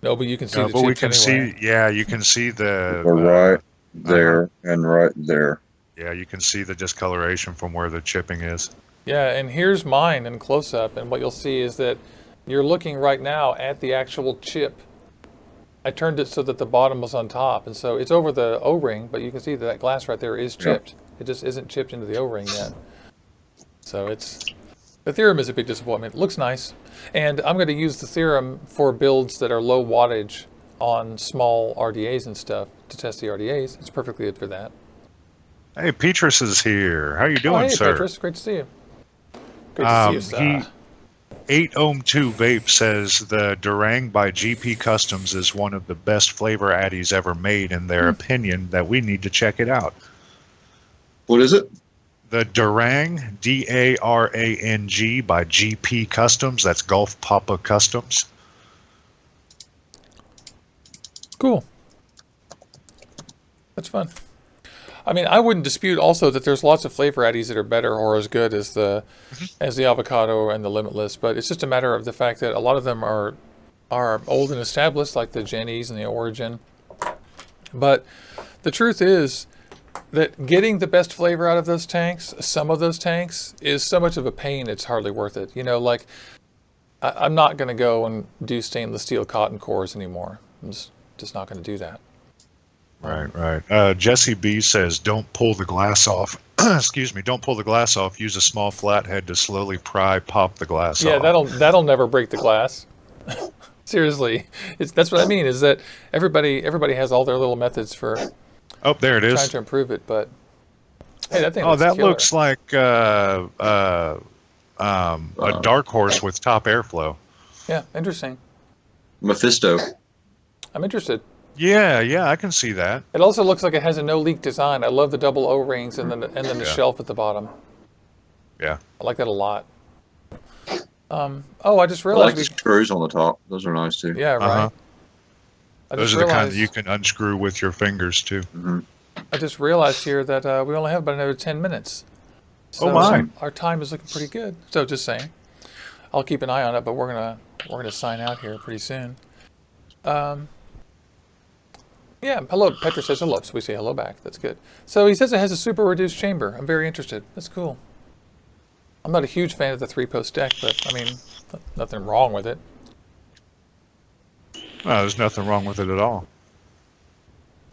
No, but you can see No, the but we chips can anyway. see. Yeah, you can see the. We're right there and right there. Yeah, you can see the discoloration from where the chipping is. Yeah, and here's mine in close up, and what you'll see is that you're looking right now at the actual chip. I turned it so that the bottom was on top, and so it's over the O-ring, but you can see that glass right there is chipped. It just isn't chipped into the O-ring yet. So the theorem is a big disappointment. It looks nice, and I'm going to use the theorem for builds that are low wattage on small RDAs and stuff to test the RDAs. It's perfectly good for that. Hey, Petrus is here. How you doing, hey, sir? Petrus, great to see you. Great to see you, sir. 8Ohm2 Vape says the Durang by GP Customs is one of the best flavor addies ever made in their opinion, that we need to check it out. What is it? The Durang, Darang by GP Customs. That's Gulf Papa Customs. Cool. That's fun. I mean, I wouldn't dispute also that there's lots of flavor addies that are better or as good as the avocado and the Limitless, but it's just a matter of the fact that a lot of them are old and established, like the Jennies and the Origin. But the truth is that getting the best flavor out of those tanks, some of those tanks, is so much of a pain it's hardly worth it. Like I'm not going to go and do stainless steel cotton cores anymore. I'm just not going to do that. Right. Jesse B says, don't pull the glass off. Excuse me, don't pull the glass off. Use a small flathead to slowly pop the glass off. Yeah, that'll never break the glass. Seriously, that's what I mean. Is that everybody has all their little methods for there it is. trying to improve it, but hey, that thing. That killer. looks like a dark horse with top airflow. Yeah, interesting. Mephisto. I'm interested. Yeah, I can see that. It also looks like it has a no leak design. I love the double O-rings and then the shelf at the bottom. Yeah, I like that a lot. I just I realized like the screws on the top. Those are nice too. Yeah, right. Those are the kind that you can unscrew with your fingers too. I just realized here that we only have about another 10 minutes. So my! Our time is looking pretty good. So just saying, I'll keep an eye on it. But we're gonna sign out here pretty soon. Yeah, hello. Petra says hello, so we say hello back. That's good. So he says it has a super reduced chamber. I'm very interested. That's cool. I'm not a huge fan of the 3-post deck, but I mean, nothing wrong with it. No, there's nothing wrong with it at all.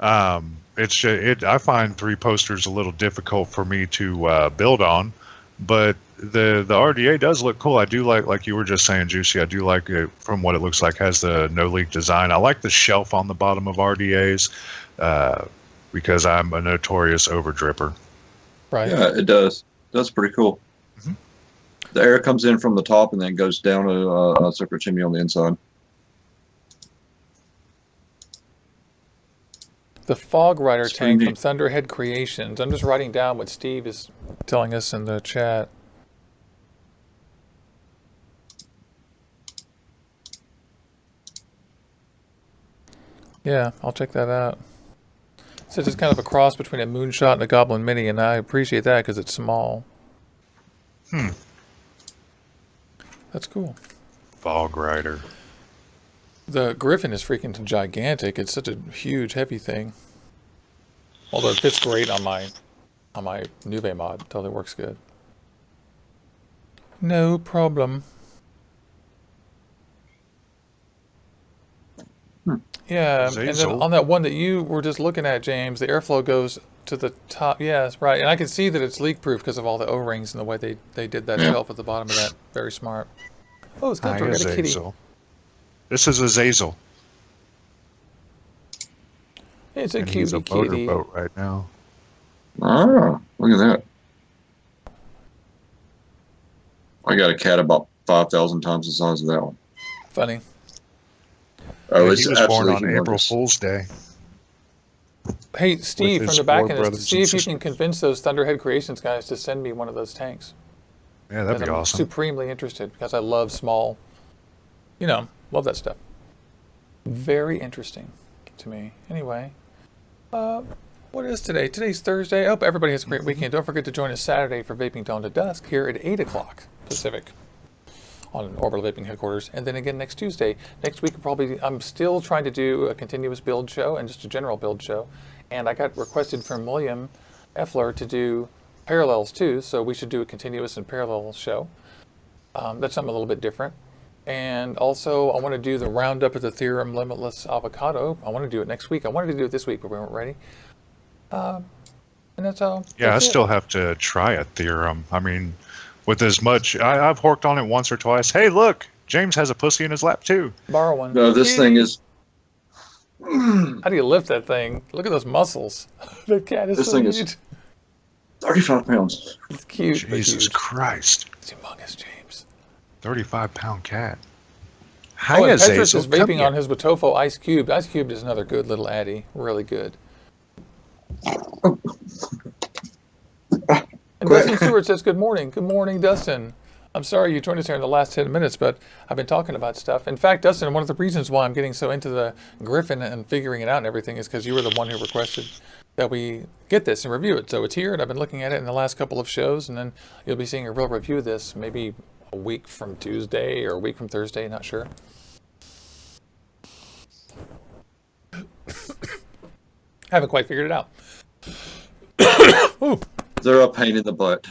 I find 3-posters a little difficult for me to build on, but the RDA does look cool. I do like you were just saying, Juicy. I do like it from what it looks like. Has the no leak design. I like the shelf on the bottom of RDAs because I'm a notorious overdripper. Right. Yeah, it does. That's pretty cool. The air comes in from the top and then goes down a separate chimney on the inside. The Fog Rider tank from Thunderhead Creations. I'm just writing down what Steve is telling us in the chat. Yeah, I'll check that out. So it's kind of a cross between a Moonshot and a Goblin Mini, and I appreciate that because it's small. That's cool. Fog Rider. The Griffin is freaking gigantic. It's such a huge, heavy thing. Although it fits great on my on my Nuve mod. Totally works good. No problem. Yeah, and then Zazel. on that one that you were just looking at, James, the airflow goes to the top. Yes, right. And I can see that it's leak-proof because of all the O-rings and the way they did that shelf at the bottom of that. Very smart. Oh, it's got Hi, a kitty. Zazel. This is a Zazel. It's a And he's a cutie kitty. motorboat right now. Oh, look at that. I got a cat about 5,000 times the size of that one. Funny. Oh, Yeah, it's he was born absolutely on April humongous. Fool's Day. Hey, Steve, his from the back 4 end, brothers see and if you can sisters. convince those Thunderhead Creations guys to send me one of those tanks. Yeah, that'd be I'm awesome. supremely interested because I love small, love that stuff. Very interesting to me. Anyway, what is today? Today's Thursday. I hope everybody has a great weekend. Don't forget to join us Saturday for Vaping Dawn to Dusk here at 8 o'clock Pacific on Orbital Vaping headquarters. And then again next Tuesday. Next week, I'm still trying to do a continuous build show and just a general build show. And I got requested from William Effler to do parallels too, so we should do a continuous and parallel show. That's something a little bit different. And also, I want to do the roundup of the Theorem Limitless Avocado. I want to do it next week. I wanted to do it this week, but we weren't ready. And that's all. Yeah, I That's it. still have to try a theorem. I mean, with as much, I've worked on it once or twice. Hey, look, James has a pussy in his lap too. Borrow one. No, this thing Kitty. is. How do you lift that thing? Look at those muscles. The cat is This so thing is- huge. 35 pounds. It's cute, but Jesus huge. Christ, It's humongous, James. 35-pound cat. Oh, Hiya, and Petrus Zazel, is come vaping here. on his Watofo Ice Cubed. Ice Cubed is another good little addy. Really good. And Dustin Stewart says, good morning. Good morning, Dustin. I'm sorry you joined us here in the last 10 minutes, but I've been talking about stuff. In fact, Dustin, one of the reasons why I'm getting so into the Griffin and figuring it out and everything is because you were the one who requested that we get this and review it. So it's here, and I've been looking at it in the last couple of shows, and then you'll be seeing a real review of this maybe a week from Tuesday or a week from Thursday, not sure. Haven't quite figured it out. Ooh. They're a pain in the butt.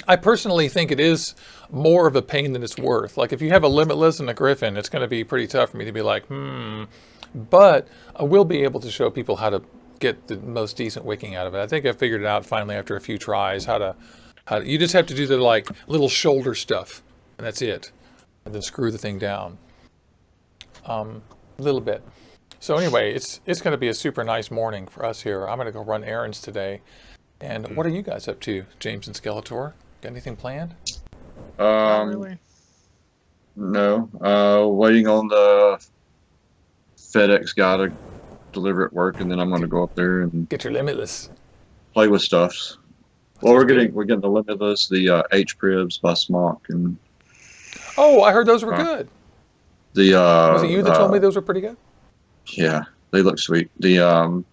I personally think it is more of a pain than it's worth. Like if you have a Limitless and a Griffin, it's going to be pretty tough for me to be like, But I will be able to show people how to get the most decent wicking out of it. I think I figured it out finally after a few tries how to you just have to do the like little shoulder stuff, and that's it, and then screw the thing down a little bit. So anyway, it's going to be a super nice morning for us here. I'm going to go run errands today. And what are you guys up to, James and Skeletor? Got anything planned? Not really. No. Waiting on the FedEx guy to deliver at work, and then I'm going to go up there and Get your Limitless. play with stuffs. Well, we're getting the Limitless, the H Pribs by Smock, and Oh, I heard those were good. the Was it you that told me those were pretty good? Yeah, they look sweet. The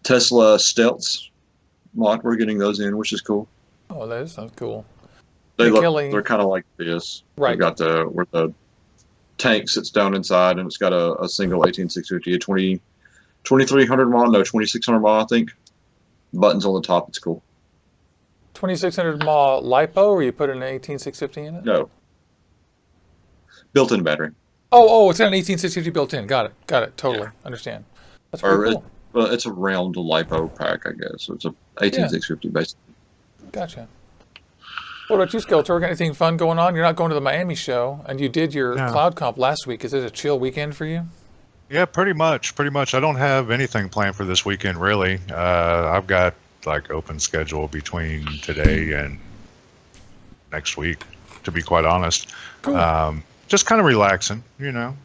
Tesla Stealths mod, we're getting those in, which is cool. Oh, that sounds cool. They Hey, look, Kelly. they're kind of like this. Right. They've got where the tank sits down inside, and it's got a single 18650, a 2300 mile, no 2600 mile, I think. Buttons on the top. It's cool. 2600 mAh LiPo, or you put an 18650 in it? No, built-in battery. Oh, it's got an 18650 built in. Got it. Totally. Understand. That's Or pretty cool. Well, it's a round lipo pack, I guess. So it's a 18650 basically. Gotcha. What about you, Skeletor? Got anything fun going on? You're not going to the Miami show, and you did your No. Cloud Comp last week. Is it a chill weekend for you? Yeah, pretty much. I don't have anything planned for this weekend, really. I've got like open schedule between today and next week, to be quite honest. Cool. Just kind of relaxing, you know.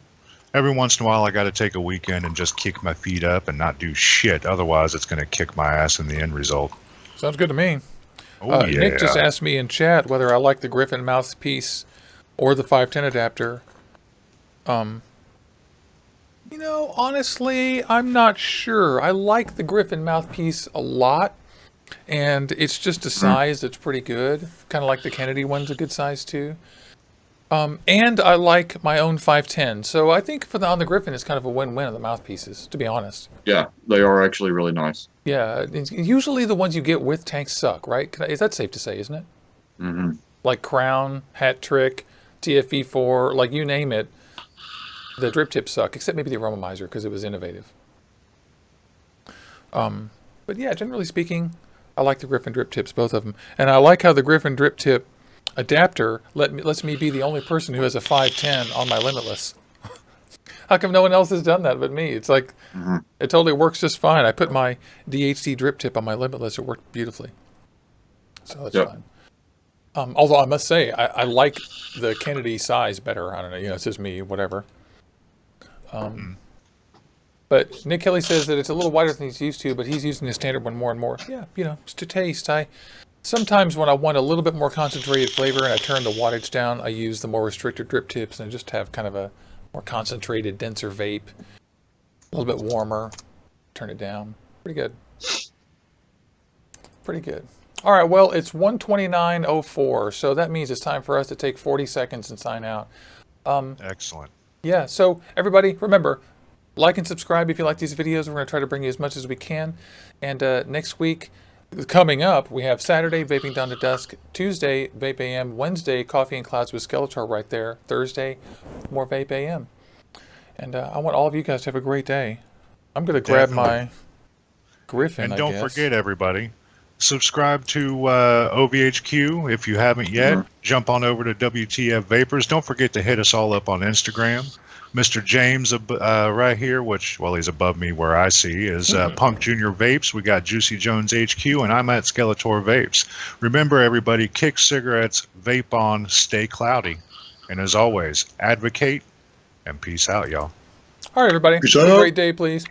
Every once in a while, I got to take a weekend and just kick my feet up and not do shit. Otherwise, it's going to kick my ass in the end result. Sounds good to me. Oh, yeah. Nick just asked me in chat whether I like the Griffin mouthpiece or the 510 adapter. Honestly, I'm not sure. I like the Griffin mouthpiece a lot, and it's just a size that's pretty good. Kind of like the Kennedy one's a good size too. And I like my own 510. So I think on the Griffin, it's kind of a win-win on the mouthpieces, to be honest. Yeah, they are actually really nice. Yeah, usually the ones you get with tanks suck, right? Is that safe to say, isn't it? Mm-hmm. Like Crown, Hat Trick, TFE4, like you name it, the drip tips suck, except maybe the Aromomizer because it was innovative. But yeah, generally speaking, I like the Griffin drip tips, both of them. And I like how the Griffin drip tip adapter lets me be the only person who has a 510 on my Limitless. How come no one else has done that but me? It's like, it totally works just fine. I put my DHD drip tip on my Limitless. It worked beautifully. So that's fine. Although I must say, I like the Kennedy size better. I don't know, it's just me, whatever. But Nick Kelly says that it's a little wider than he's used to, but he's using the standard one more and more. Yeah, it's to taste. Sometimes when I want a little bit more concentrated flavor and I turn the wattage down, I use the more restricted drip tips and just have kind of a more concentrated, denser vape. A little bit warmer. Turn it down. Pretty good. Pretty good. All right, well, it's 1:29:04, so that means it's time for us to take 40 seconds and sign out. Excellent. Yeah, so everybody, remember, like and subscribe if you like these videos. We're going to try to bring you as much as we can. And next week, coming up, we have Saturday, Vaping Down to Dusk. Tuesday, VapeAM. Wednesday, Coffee and Clouds with Skeletor right there. Thursday, more VapeAM. And I want all of you guys to have a great day. I'm going to grab my Griffin, and don't forget, everybody, subscribe to OVHQ if you haven't yet. Jump on over to WTF Vapors. Don't forget to hit us all up on Instagram. Mr. James right here, he's above me where I see, is Punk Junior Vapes. We got Juicy Jones HQ, and I'm at Skeletor Vapes. Remember, everybody, kick cigarettes, vape on, stay cloudy. And as always, advocate, and peace out, y'all. All right, everybody. Have a great day, please.